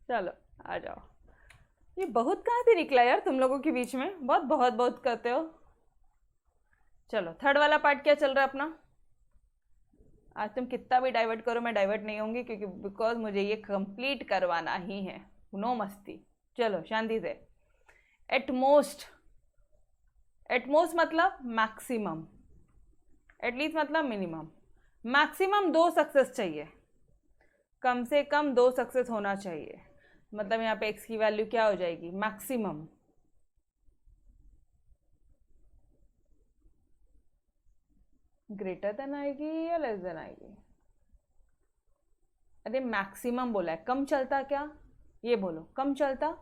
चलो आ जाओ। ये बहुत कहाँ से निकला यार तुम लोगों के बीच में? बहुत बहुत बहुत करते हो। चलो थर्ड वाला पार्ट क्या चल रहा है अपना? आज तुम कितना भी डाइवर्ट करो, मैं डाइवर्ट नहीं होंगी, क्योंकि बिकॉज मुझे ये कंप्लीट करवाना ही है। नो मस्ती, चलो शांति से। एटमोस्ट, एटमोस्ट मतलब मैक्सिमम, एटलीस्ट मतलब मिनिमम। मैक्सिमम 2 सक्सेस चाहिए, कम से कम 2 सक्सेस होना चाहिए। मतलब यहाँ पे x की वैल्यू क्या हो जाएगी? मैक्सिमम ग्रेटर देन आएगी या लेस देन आएगी? अरे मैक्सिमम बोला है, कम चलता क्या? ये बोलो, कम चलता?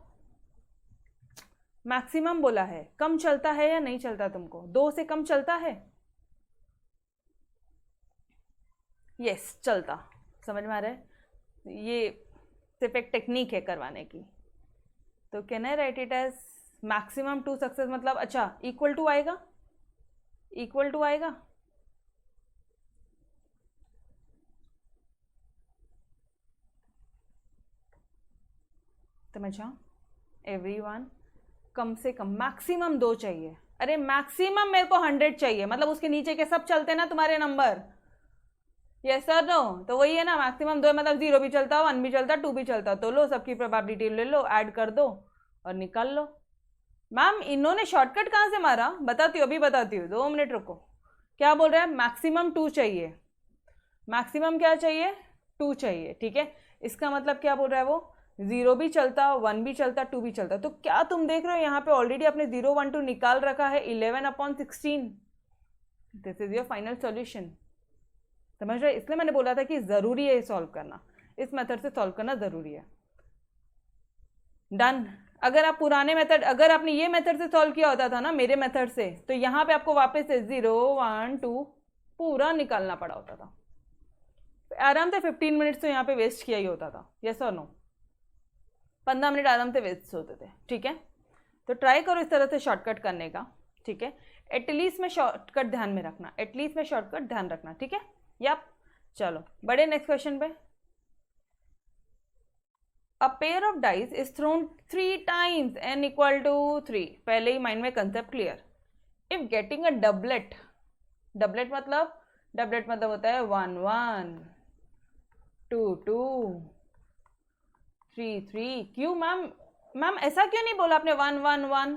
मैक्सिमम बोला है, कम चलता है या नहीं चलता? तुमको 2 से कम चलता है? यस चलता। समझ में आ रहा है? ये सिर्फ एक टेक्निक है करवाने की। तो can I write it as maximum 2 success मतलब अच्छा इक्वल टू आएगा, इक्वल टू आएगा। समझा? एवरीवन कम से कम मैक्सिमम 2 चाहिए। अरे मैक्सिमम मेरे को 100 चाहिए, मतलब उसके नीचे के सब चलते ना तुम्हारे नंबर, यस सर नो, तो वही है ना मैक्सिमम 2, मतलब 0 भी चलता, 1 भी चलता, 2 भी चलता, तो लो सबकी प्रोबेबिलिटी ले लो, ऐड कर दो और निकाल लो। मैम इन्होंने शॉर्टकट कहाँ से मारा, बताती हूँ, अभी बताती हूँ, 2 मिनट रुको। क्या बोल रहे हैं, मैक्सिमम 2 चाहिए, मैक्सिमम क्या चाहिए, 2 चाहिए, ठीक है। इसका मतलब क्या बोल रहा है वो, 0 भी चलता, 1 भी चलता, 2 भी चलता। तो क्या तुम देख रहे हो यहाँ पे ऑलरेडी अपने 0 1 2 निकाल रखा है 11/16। This is your final solution, समझ रहे। इसलिए मैंने बोला था कि ज़रूरी है सॉल्व करना, इस मेथड से सॉल्व करना ज़रूरी है। डन। अगर आप पुराने मेथड, अगर आपने ये मेथड से सॉल्व किया होता था ना मेरे मेथड से, तो यहाँ पे आपको वापस से 0 1 2 पूरा निकालना पड़ा होता था, आराम से 15 मिनट्स तो यहाँ पे वेस्ट किया ही होता था, यस और नो, 15 मिनट आराम से वेस्ट होते थे, ठीक है। तो ट्राई करो इस तरह से शॉर्टकट करने का, ठीक है। एटलीस्ट में शॉर्टकट ध्यान में रखना, एटलीस्ट में शॉर्टकट ध्यान रखना, ठीक है। यप, चलो बड़े नेक्स्ट क्वेश्चन पे। A pair of dice is thrown 3 times n equal to 3, पहले ही माइंड में concept clear. If getting a doublet, doublet मतलब होता है 1 1 2 2 3 3। क्यों मैम ऐसा क्यों नहीं बोला आपने 1 1 1?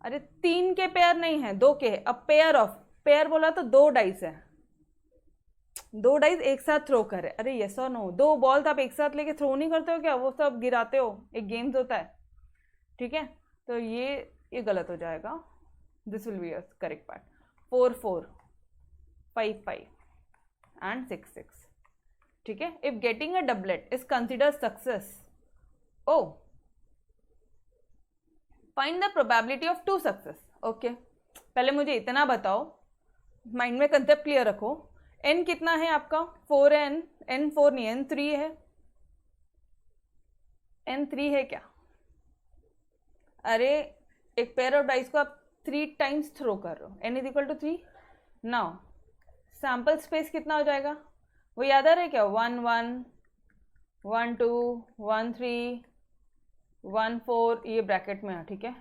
अरे 3 के पेयर नहीं है, 2 के है। अब पेयर ऑफ, पेयर बोला तो 2 डाइस है, 2 डाइस एक साथ थ्रो करे। अरे यस और नो, 2 बॉल्स आप एक साथ लेके थ्रो नहीं करते हो क्या, वो सब गिराते हो, एक गेम्स होता है, ठीक है। तो ये गलत हो जाएगा, this will be your correct part. 4 4 5 5 and 6 6, ठीक है। If getting a doublet is consider success, oh find the probability of 2 success. Okay, पहले मुझे इतना बताओ, माइंड में कंसेप्ट क्लियर रखो। n कितना है आपका, 4 है, n 4 नहीं है, n 3 है, n 3 है क्या? अरे एक पेयर ऑफ डाइस को आप 3 टाइम्स थ्रो कर रहे हो, n is equal to 3। Now sample space कितना हो जाएगा, वो याद आ रहा है क्या, 1 1 1 2 1 3 1 4, ये ब्रैकेट में है, ठीक है,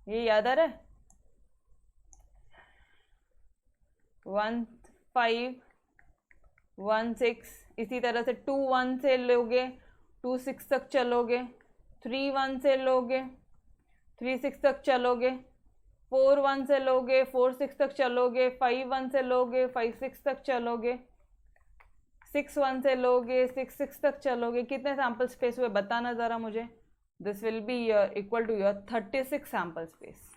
ये याद आ रहा है। 1 5 1 6, इसी तरह से 2 1 से लोगे 2 6 तक चलोगे, 3 1 से लोगे 3 6 तक चलोगे, 4 1 से लोगे 4 6 तक चलोगे, 5 1 से लोगे 5 6 तक चलोगे, 6 1 से लोगे 6 6 तक चलोगे। कितने सैम्पल स्पेस हुए बताना ज़रा मुझे। This will be equal to your 36 sample space,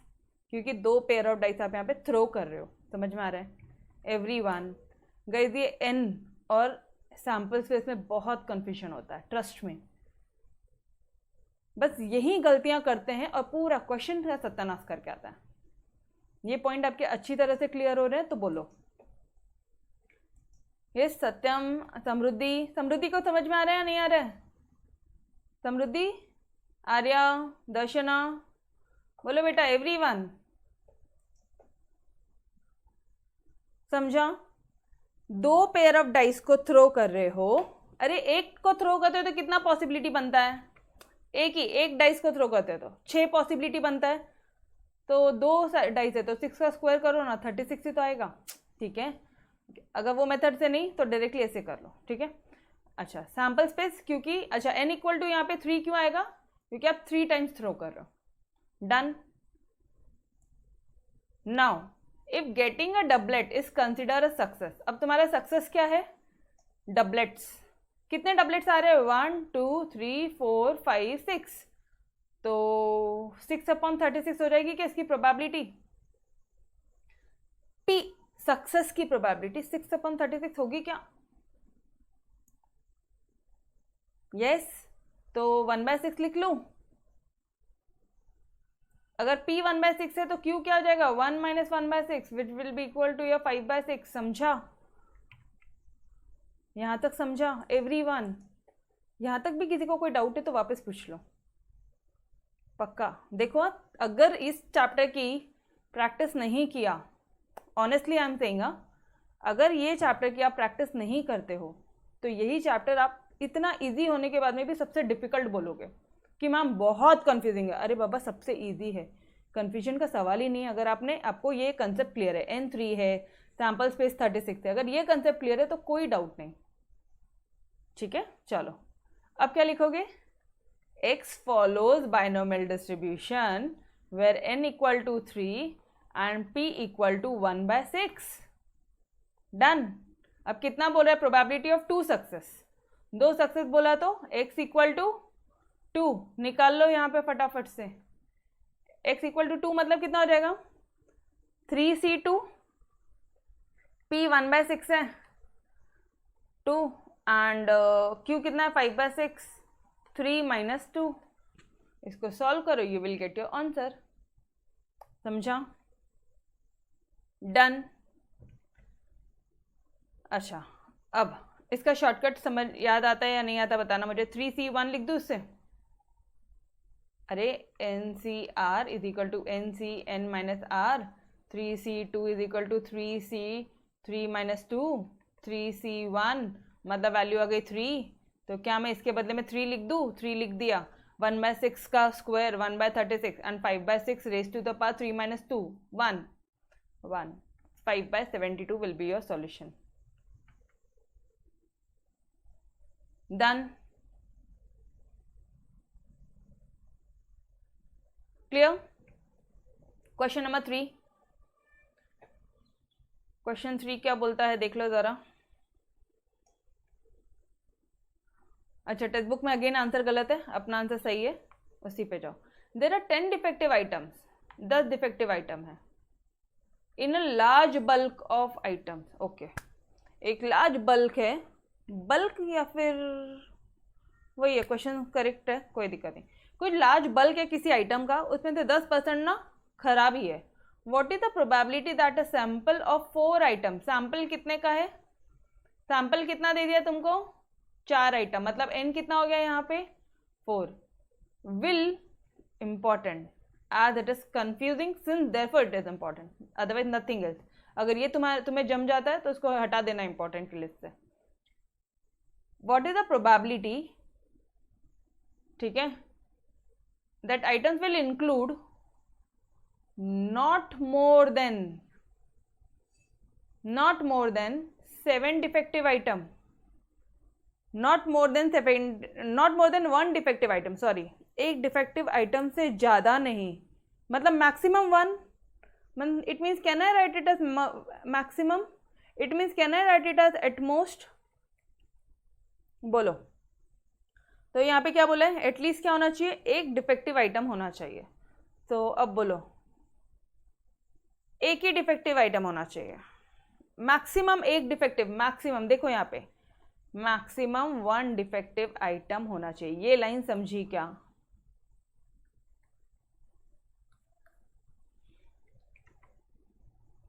क्योंकि 2 पेयर ऑफ डाइस आप यहाँ पे थ्रो कर रहे हो, समझ में आ रहा है एवरीवन। गाइस ये n और सैम्पल स्पेस में बहुत कन्फ्यूजन होता है, ट्रस्ट में, बस यही गलतियां करते हैं और पूरा क्वेश्चन का सत्यानाश करके आता है। ये पॉइंट आपके अच्छी तरह से क्लियर हो रहे हैं तो बोलो। ये सत्यम, समृद्धि को समझ में आ रहा है या नहीं आ रहा है? समृद्धि, आर्या, दर्शना, बोलो बेटा एवरीवन, समझा? 2 पेयर ऑफ डाइस को थ्रो कर रहे हो, अरे एक को थ्रो करते हो तो कितना पॉसिबिलिटी बनता है, एक डाइस को थ्रो करते हो तो 6 पॉसिबिलिटी बनता है, तो 2 डाइस है तो 6 का स्क्वायर करो ना, 36 ही तो आएगा, ठीक है। अगर वो मेथड से नहीं तो डायरेक्टली ऐसे कर लो, ठीक है। अच्छा सैम्पल स्पेस, क्योंकि अच्छा n इक्वल टू यहाँ पे 3 क्यों आएगा, क्योंकि आप 3 टाइम्स थ्रो कर रहे हो। Done. Now if getting a doublet is consider a success, अब तुम्हारा सक्सेस क्या है, डबलेट्स। कितने डबलेट्स आ रहे हैं, 1 2 3 4 5 6, तो 6/36 हो जाएगी क्या इसकी प्रोबेबिलिटी, p सक्सेस की प्रोबेबिलिटी 6/36 होगी क्या, यस। तो 1/6 लिख लूं, अगर p 1/6 है तो q क्या हो जाएगा, 1 - 1/6 which will be equal to your 5/6। समझा, यहां तक समझा एवरीवन? यहां तक भी किसी को कोई डाउट है तो वापस पूछ लो, पक्का। देखो अगर इस चैप्टर की प्रैक्टिस नहीं किया, ऑनेस्टली आई एम सेइंग, अगर ये चैप्टर की आप प्रैक्टिस नहीं करते हो तो यही चैप्टर आप इतना इजी होने के बाद में भी सबसे डिफिकल्ट बोलोगे कि मैम बहुत कंफ्यूजिंग है। अरे बाबा सबसे इजी है, कंफ्यूजन का सवाल ही नहीं है। अगर आपको ये कंसेप्ट क्लियर है, N3 है, सैम्पल स्पेस 36 है, अगर ये कंसेप्ट क्लियर है तो कोई डाउट नहीं। ठीक है, चलो अब क्या लिखोगे? X follows binomial distribution where n equal to 3 and p equal to 1/6। Done. अब कितना बोल रहा है? प्रोबेबिलिटी ऑफ 2 सक्सेस, 2 सक्सेस बोला तो x इक्वल टू 2 निकाल लो यहाँ पे फटाफट से। x इक्वल टू 2 मतलब कितना हो जाएगा? 3c2, p 1/6 है 2 एंड q कितना है? 5/6, 3 - 2। इसको सॉल्व करो, you will get your answer. समझा? डन। अच्छा, अब इसका शॉर्टकट समझ याद आता है या नहीं आता बताना मुझे। 3c1 लिख दूँ उससे? अरे NCR is equal to NCn - R, 3c2 is equal to 3c3 - 2, 3c1 मतलब वैल्यू आ गई 3। तो क्या मैं इसके बदले में 3 लिख दूँ? 3 लिख दिया। 1/6 का square 1/36 and 5/6 raise to the power 3 - 2 1 1 5/72 will be your solution. Done. Clear? Question number 3। Question 3 क्या बोलता है देख लो जरा। अच्छा, टेक्स्ट बुक में अगेन आंसर गलत है, अपना आंसर सही है, उसी पे जाओ। There are 10 defective items, 10 defective item है in a large bulk of items. Okay, एक लार्ज बल्क है, बल्क या फिर वही है, क्वेश्चन करेक्ट है, कोई दिक्कत नहीं। कोई लार्ज बल्क है किसी आइटम का, उसमें से 10% ना खराब ही है। What is the probability that a sample of 4 item, sample कितने का है? सैंपल कितना दे दिया तुमको? 4 आइटम, मतलब n कितना हो गया यहाँ पे? 4। Will important as it is confusing since therefore it is important, otherwise nothing else. अगर ये तुम्हें जम जाता है तो उसको हटा देना इंपॉर्टेंट की लिस्ट से। व्हाट इज द प्रोबेबिलिटी, ठीक है, that items will include not more than 7 defective item, not more than 1 defective item, sorry, एक डिफेक्टिव आइटम से ज़्यादा नहीं, मतलब maximum 1। It means can I write it as maximum? It means can I write it as at most? बोलो। तो यहाँ पे क्या बोला है? एटलीस्ट क्या होना चाहिए? एक डिफेक्टिव आइटम होना चाहिए। तो अब बोलो, एक ही डिफेक्टिव आइटम होना चाहिए। मैक्सिमम एक डिफेक्टिव, मैक्सिमम देखो यहाँ पे, मैक्सिमम 1 डिफेक्टिव आइटम होना चाहिए। ये लाइन समझी क्या?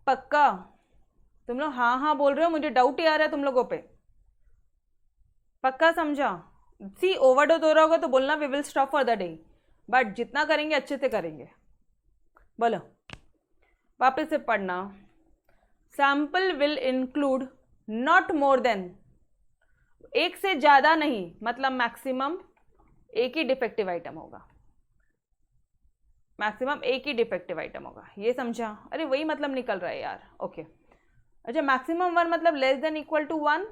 पक्का? तुम लोग हाँ हाँ बोल रहे हो, मुझे डाउट ही आ रहा है तुम लोगों पे। पक्का समझा? सी ओवरडोज हो रहा होगा तो बोलना we will stop for the day, but जितना करेंगे अच्छे से करेंगे। बोलो, वापस से पढ़ना। Sample will include not more than, एक से ज़्यादा नहीं, मतलब मैक्सिमम एक ही डिफेक्टिव आइटम होगा, मैक्सिमम एक ही डिफेक्टिव आइटम होगा। ये समझा? अरे वही मतलब निकल रहा है यार। ओके, अच्छा, मैक्सिमम 1 मतलब लेस देन इक्वल टू 1,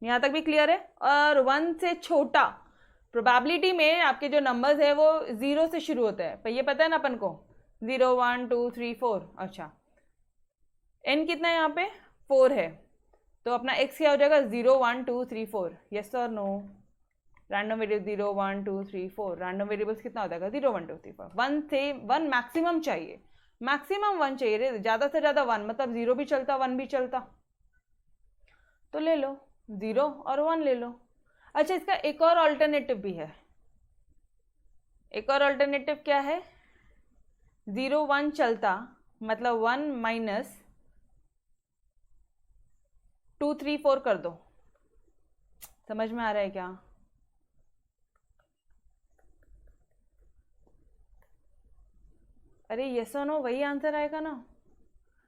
यहाँ तक भी क्लियर है? और 1 से छोटा, प्रोबेबिलिटी में आपके जो नंबर्स है वो 0 से शुरू होते हैं, पर ये पता है ना अपन को, 0 1 2 3 4। अच्छा, n कितना है यहाँ पे? 4 है, तो अपना x क्या हो जाएगा? 0 1 2 3 4। यस और no? Random variable 0 1 2 3 4, random variables कितना हो जाएगा? 0 1 2 3 4। 1 से 1 मैक्सिमम चाहिए, मैक्सिमम 1 चाहिए रे, ज़्यादा से ज़्यादा 1, मतलब 0 भी चलता 1 भी चलता, तो ले लो 0 और 1 ले लो। अच्छा, इसका एक और ऑल्टरनेटिव भी है। एक और ऑल्टरनेटिव क्या है? 0 1 चलता, मतलब 1 माइनस 2 3 4 कर दो। समझ में आ रहा है क्या? अरे यस और नो वही आंसर आएगा ना,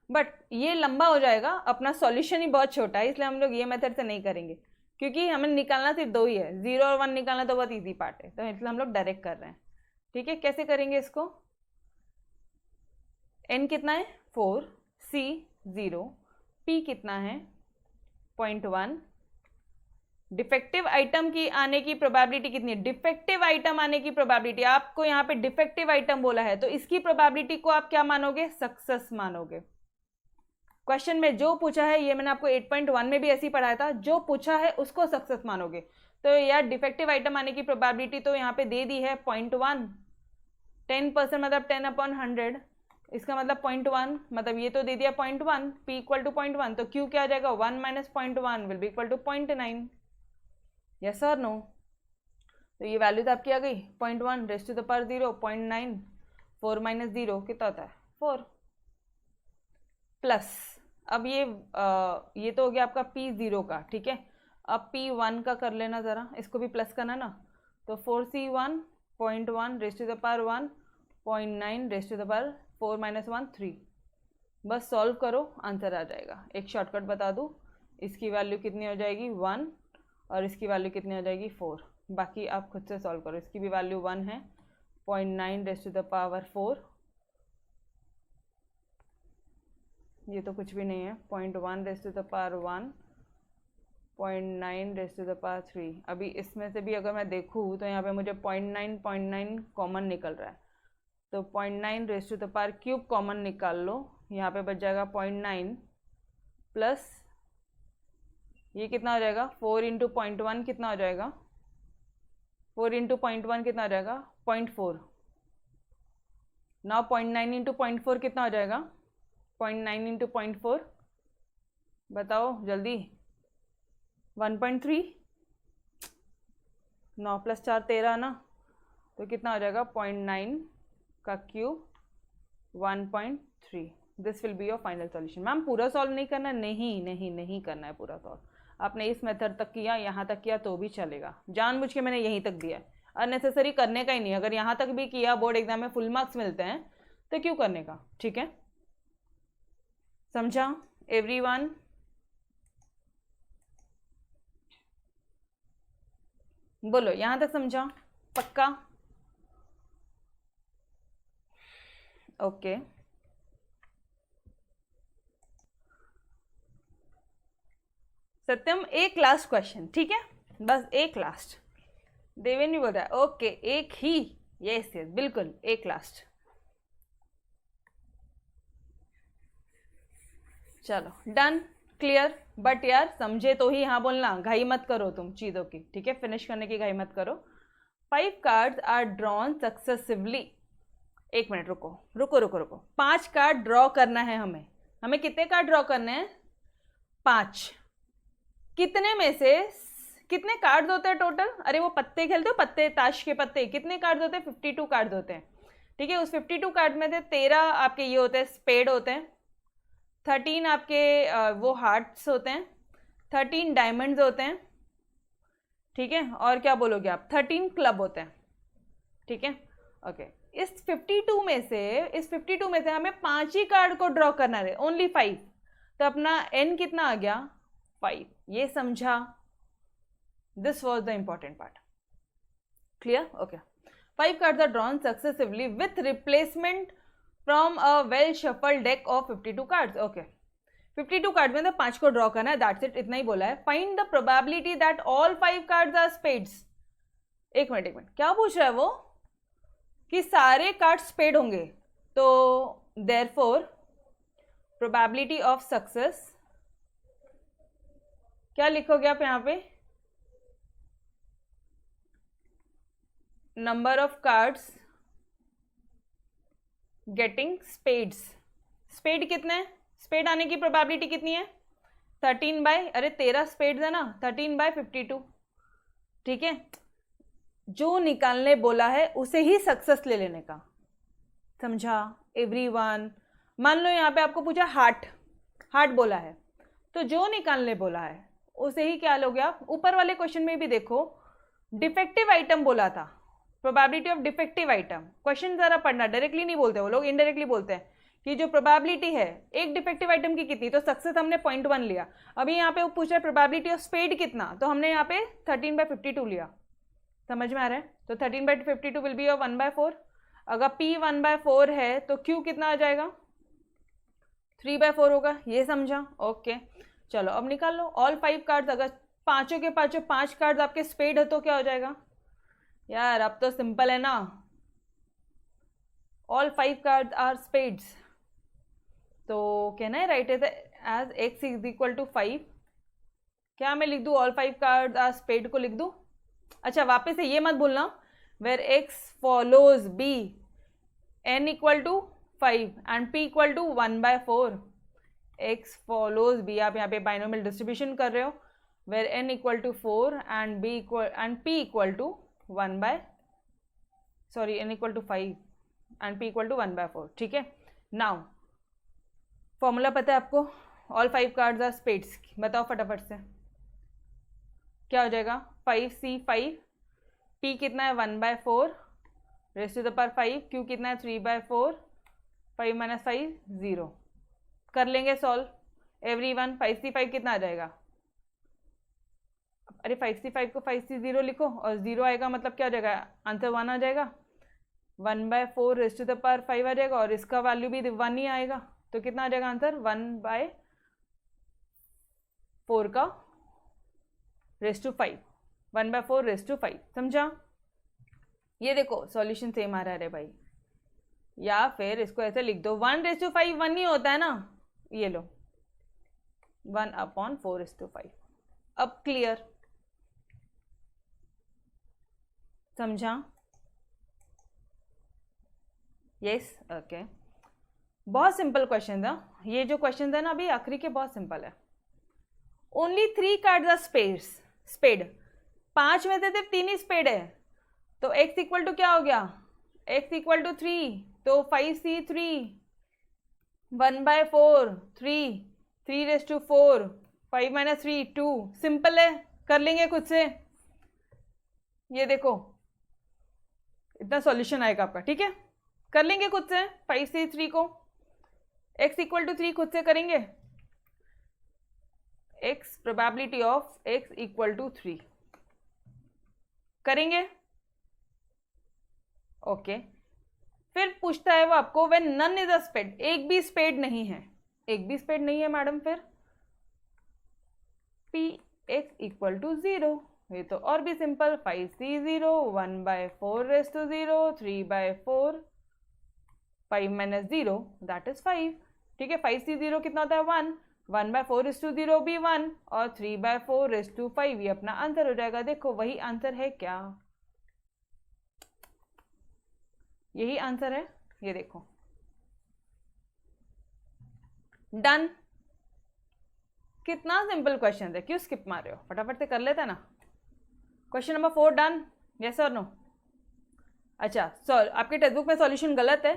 बट ये लंबा हो जाएगा, अपना सॉल्यूशन ही बहुत छोटा है, इसलिए हम लोग ये मेथड से नहीं करेंगे। क्योंकि हमें निकालना सिर्फ 2 ही है, 0 और 1 निकालना तो बहुत ईजी पार्ट है, तो इसलिए हम लोग डायरेक्ट कर रहे हैं। ठीक है, कैसे करेंगे इसको? n कितना है 4, c 0, p कितना है 0.1। डिफेक्टिव आइटम की आने की प्रोबेबिलिटी कितनी है? डिफेक्टिव आइटम आने की प्रोबेबिलिटी, आपको यहाँ पे डिफेक्टिव आइटम बोला है तो इसकी प्रोबेबिलिटी को आप क्या मानोगे? सक्सेस मानोगे। क्वेश्चन में जो पूछा है, ये मैंने आपको 8.1 में भी ऐसे ही पढ़ाया था, जो पूछा है उसको सक्सेस मानोगे। तो यार डिफेक्टिव आइटम आने की प्रोबेबिलिटी तो यहाँ पे दे दी है 0.1, 10% मतलब 10/100, इसका मतलब 0.1, मतलब ये तो दे दिया 0.1, p इक्वल टू 0.1, तो q क्या आ जाएगा? 1 - 0.1 will be equal to 0.9। Yes और नो? तो ये वैल्यू तो आपकी आ गई 0.1 रेज़ टू द पावर 0, 0.9, 4 - 0 कितना होता है? 4 प्लस, अब ये तो हो गया आपका p0 का। ठीक है, अब p1 का कर लेना ज़रा, इसको भी प्लस करना ना, तो 4c1 0.1 raise to the power 1, 0.9 raise to the power 4 - 1 3। बस सॉल्व करो, आंसर आ जाएगा। एक शॉर्टकट बता दूँ, इसकी वैल्यू कितनी हो जाएगी 1 और इसकी वैल्यू कितनी हो जाएगी 4। बाकी आप खुद से सॉल्व करो। इसकी भी वैल्यू 1 है, 0.9 रेज़ टू द पावर 4, ये तो कुछ भी नहीं है, 0.1 raise to the power 1, 0.9 raise to the power 3। अभी इसमें से भी अगर मैं देखूँ तो यहाँ पे मुझे 0.9 कॉमन निकल रहा है, तो 0.9 raise to the power cube common निकाल लो, यहाँ पे बच जाएगा 0.9 प्लस ये कितना हो जाएगा 4 × 0.1 कितना हो जाएगा? 4 × 0.1 कितना हो जाएगा? 0.4। नाउ 0.9 × 0.4 कितना हो जाएगा? 0.9 × 0.4 बताओ जल्दी। 1.3। 9 + 4 13 ना, तो कितना हो जाएगा? 0.9 का cube 1.3। This will be your final solution. Ma'am पूरा सॉल्व नहीं करना? नहीं करना है पूरा सॉल्व। आपने इस मेथड तक किया, यहाँ तक किया तो भी चलेगा, जानबूझ के मैंने यहीं तक दिया है, अननेसेसरी करने का ही नहीं। अगर यहाँ तक भी किया, बोर्ड एग्जाम में फुल मार्क्स मिलते हैं, तो क्यों करने का? ठीक है, समझा एवरीवन? बोलो, यहाँ तक समझा? पक्का? ओके सत्यम, एक लास्ट क्वेश्चन, ठीक है, बस एक लास्ट। देवेन भी बोल रहा है ओके, एक ही, यस बिल्कुल, एक लास्ट। चलो डन, क्लियर। बट यार समझे तो ही हाँ बोलना, घाई मत करो तुम चीज़ों की। ठीक है, फिनिश करने की घाई मत करो। 5 कार्ड्स आर ड्रॉन सक्सेसिवली। एक मिनट रुको। 5 कार्ड ड्रॉ करना है हमें कितने कार्ड ड्रॉ करने हैं? 5। कितने में से कितने कार्ड्स होते हैं टोटल? अरे वो पत्ते खेलते हो, पत्ते, ताश के पत्ते, कितने कार्ड्स होते हैं? 52 कार्ड्स होते हैं। ठीक है, उस 52 कार्ड में से 13 आपके ये होते हैं स्पेड होते हैं, 13 आपके वो हार्ट्स होते हैं, 13 डायमंड्स होते हैं। ठीक है, और क्या बोलोगे आप? 13 क्लब होते हैं। ठीक है, ओके। इस 52 में से हमें 5 ही कार्ड को ड्रॉ करना है, ओनली 5। तो अपना n कितना आ गया? 5। ये समझा? This was the important part. Clear? Okay. 5 cards are drawn successively with replacement from a well shuffle deck of 52 cards. Okay, 52 card में तो 5 को ड्रॉ करना है, दैट्स इट, इतना ही बोला है। Find the probability that all 5 cards are spades. एक मिनट, क्या पूछ रहा है वो? कि सारे कार्ड स्पेड होंगे, तो देयरफॉर प्रोबेबिलिटी ऑफ सक्सेस क्या लिखोगे आप यहाँ पे? Number of cards getting spades. Spade कितने हैं? स्पेड आने की प्रोबेबिलिटी कितनी है? 13 स्पेड्स है ना, 13/52। ठीक है, जो निकालने बोला है उसे ही सक्सेस ले लेने का, समझा एवरीवन? मान लो यहाँ पे आपको पूछा हार्ट बोला है, तो जो निकालने बोला है उसे ही क्या लोगे आप? ऊपर वाले क्वेश्चन में भी देखो, डिफेक्टिव आइटम बोला था, probability of defective item. Question जरा पढ़ना, डायरेक्टली नहीं बोलते वो लोग, इनडायरेक्टली बोलते हैं कि जो प्रोबेबिलिटी है एक डिफेक्टिव आइटम की कितनी, तो सक्सेस हमने 0.1 लिया। अभी यहाँ पे वो पूछ रहा है प्रोबेबिलिटी ऑफ स्पेड कितना, तो हमने यहाँ पे 13/52 लिया। समझ में आ रहा है? तो 13/52 विल बी 1/4। अगर P 1/4 है तो Q कितना आ जाएगा, 3/4 होगा। ये समझा? ओके चलो अब निकाल लो ऑल 5 कार्ड्स। अगर पांचों के पांचों 5 कार्ड्स आपके स्पेड है तो क्या हो जाएगा यार, अब तो सिंपल है ना, ऑल 5 कार्ड्स आर स्पेड्स। तो कहना है right as x is equal to 5। क्या मैं लिख दूँ ऑल 5 कार्ड्स आर स्पेड को लिख दूँ? अच्छा वापस से ये मत भूलना, where x follows b n equal to 5 and p equal to 1/4। x follows b, आप यहाँ पे बाइनोमियल डिस्ट्रीब्यूशन कर रहे हो, where n equal to 4 and p equal to n equal to 5 and p equal to 1/4। ठीक है, now formula पता है आपको, ऑल 5 कार्ड्स आर स्पेड्स। बताओ फटाफट से क्या हो जाएगा, 5C5, P कितना है 1/4 raise to the power 5, Q कितना है 3/4, 5 - 5 0। कर लेंगे सॉल्व एवरीवन। 5C5 कितना आ जाएगा, अरे 5C5 को 5C0 लिखो और 0 आएगा मतलब क्या हो जाएगा, आंसर 1 आ जाएगा। 1/4 रेज़ टू द पावर 5 आ जाएगा और इसका वैल्यू भी 1 ही आएगा, तो कितना आ जाएगा आंसर 1/4 का रेज़ टू 5, 1/4 रेज़ टू 5। समझा? ये देखो सॉल्यूशन सेम आ रहा है रे भाई, या फिर इसको ऐसे लिख दो 1/5 1 ही होता है ना, ये लो 1/4/5। अब क्लियर? समझा? Yes okay. बहुत सिंपल क्वेश्चन था ये, जो क्वेश्चन था ना अभी आखिरी के, बहुत सिंपल है। Only 3 cards are spade. 5 में से सिर्फ 3 ही स्पेड है, तो x इक्वल टू क्या हो गया, x इक्वल टू 3, तो 5C3 1/4 3 रेज़ टू 4, 5 - 3 2। सिंपल है, कर लेंगे खुद से। ये देखो इतना सॉल्यूशन आएगा आपका। ठीक है, कर लेंगे खुद से 5C3 को, x इक्वल टू 3 खुद से करेंगे, x probability of x equal to 3 करेंगे। ओके फिर पूछता है वो आपको when none is a spade, एक भी स्पेड नहीं है, एक भी स्पेड नहीं है मैडम, फिर px इक्वल टू 0। ये तो और भी simple, 5C0 1/4 raise to 0, 3/4, 5 - 0 that is 5। ठीक है, 5C0 कितना होता है 1, 1/4 रेज़ टू 0 भी 1 और 3/4 रेज़ टू 5, ये अपना आंसर हो जाएगा। देखो वही आंसर है क्या, यही आंसर है, ये देखो डन। कितना सिंपल क्वेश्चन है, क्यों स्किप मार रहे हो, फटाफट से कर लेता ना। क्वेश्चन नंबर 4 डन, यस और नो? अच्छा सॉल्व, आपके टेक्स्ट बुक में सॉल्यूशन गलत है,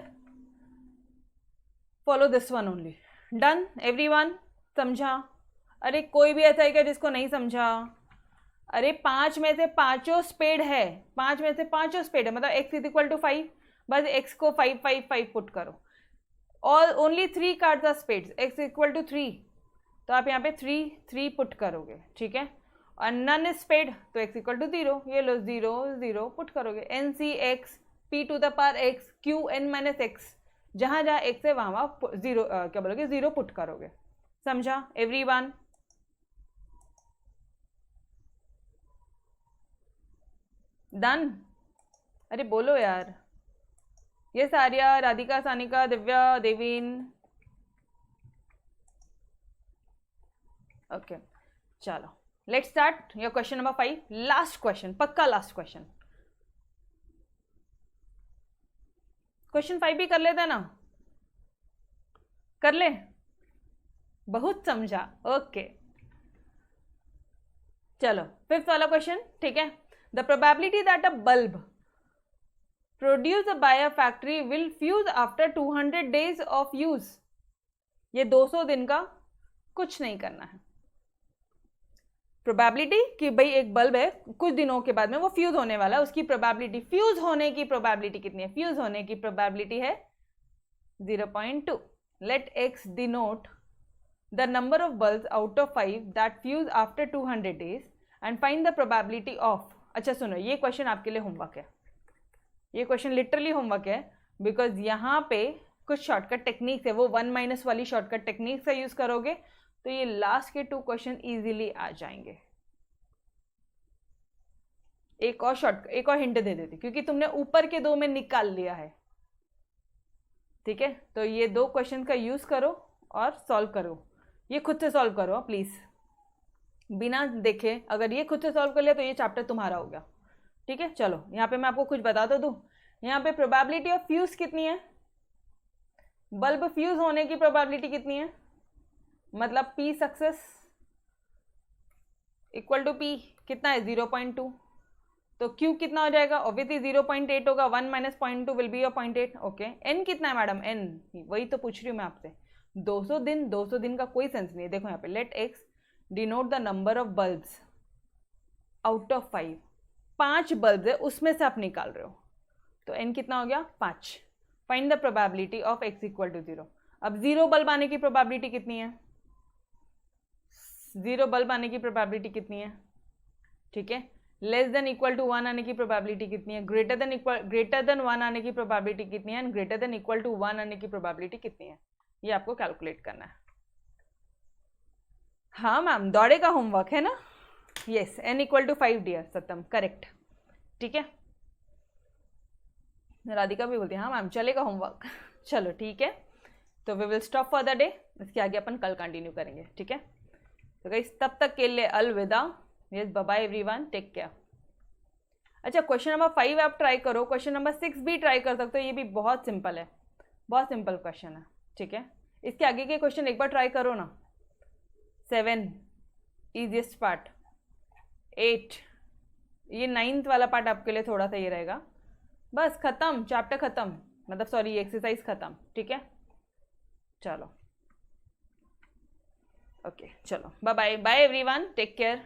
follow this one only. Done everyone? समझा? अरे कोई भी ऐसा है क्या जिसको नहीं समझा? अरे 5 में से पांचों स्पेड है, 5 में से पांचों स्पेड है, मतलब x इज इक्वल टू 5, बस x को 5 5 5 पुट करो। और only 3 cards are spades, x equal to 3, तो आप यहाँ पे 3 3 पुट करोगे। ठीक है, और नन इज स्पेड तो x इक्वल टू 0, ये लो 0 0 पुट करोगे। NC(x) p to the power x q n - x, जहां जहां x है वहां 0 क्या बोलोगे 0 पुट करोगे। समझा एवरीवन? डन? अरे बोलो यार। ये सारिया, राधिका, सानिका, दिव्या, देवीन। ओके चलो let's start your question number 5, last question, पक्का लास्ट क्वेश्चन। क्वेश्चन 5 भी कर लेते ना, कर ले, बहुत समझा। ओके चलो 5th वाला क्वेश्चन। ठीक है, the probability that a bulb produced by a factory will fuse after 200 days of use। ये 200 दिन का कुछ नहीं करना है। प्रोबेबिलिटी कि भाई एक बल्ब है कुछ दिनों के बाद में वो फ्यूज होने वाला है, उसकी प्रोबेबिलिटी, फ्यूज होने की प्रोबेबिलिटी कितनी है, फ्यूज होने की प्रोबेबिलिटी है 0.2। let x denote the number of bulbs out of 5 that fuse after 200 days and find the probability of. अच्छा सुनो, ये क्वेश्चन आपके लिए होमवर्क है, ये क्वेश्चन लिटरली होमवर्क है, बिकॉज यहाँ पे कुछ शॉर्टकट टेक्निक्स है, वो 1- वाली शॉर्टकट टेक्निक्स का यूज करोगे तो ये लास्ट के 2 क्वेश्चन इजीली आ जाएंगे। एक और हिंट दे देती, क्योंकि तुमने ऊपर के 2 में निकाल लिया है, ठीक है, तो ये 2 क्वेश्चन का यूज करो और सॉल्व करो। ये खुद से सॉल्व करो प्लीज, बिना देखे। अगर ये खुद से सॉल्व कर लिया तो ये चैप्टर तुम्हारा हो गया, ठीक है। चलो यहाँ पे मैं आपको कुछ बता तो दूं, यहाँ पे प्रोबेबिलिटी ऑफ फ्यूज कितनी है, बल्ब फ्यूज होने की प्रोबेबिलिटी कितनी है, मतलब P success equal to P कितना है 0.2, तो Q कितना हो जाएगा, ऑब्वियसली 0.8 होगा, 1 - 0.2 will be your 0.8। Okay, N कितना है मैडम, N वही तो पूछ रही हूँ मैं आपसे, 200 दिन। 200 दिन का कोई सेंस नहीं है। देखो यहाँ पे let x denote the number of bulbs out of 5, 5 bulb है उसमें से आप निकाल रहे हो, तो N कितना हो गया 5। Find the probability of x equal to 0। अब 0 बल्ब आने की प्रोबेबिलिटी कितनी है, 0 बल्ब आने की प्रोबेबिलिटी कितनी है, ठीक है। लेस देन इक्वल टू 1 आने की प्रोबेबिलिटी कितनी है, ग्रेटर देन 1 आने की प्रोबेबिलिटी कितनी है, and greater than equal to 1 आने की प्रोबेबिलिटी कितनी है, ये आपको कैलकुलेट करना है। हाँ मैम, दौड़े का होमवर्क है ना, yes, n equal to 5 dear Satyam, correct, ठीक है। राधिका भी बोलती है हाँ मैम चलेगा होमवर्क। चलो ठीक है, तो we will stop for the day, इसके आगे अपन कल कंटिन्यू करेंगे, ठीक है। तो गाइस तब तक के लिए अलविदा, yes bye bye everyone, take care. अच्छा, क्वेश्चन नंबर 5 आप ट्राई करो, क्वेश्चन नंबर 6 भी ट्राई कर सकते हो, ये भी बहुत सिंपल है, बहुत सिंपल क्वेश्चन है, ठीक है। इसके आगे के क्वेश्चन एक बार ट्राई करो ना। 7 इजिएस्ट पार्ट, 8 ये 9th वाला पार्ट आपके लिए थोड़ा सा ये रहेगा, बस खत्म, चैप्टर खत्म, मतलब सॉरी एक्सरसाइज खत्म, ठीक है। चलो ओके, चलो bye bye bye everyone, take care.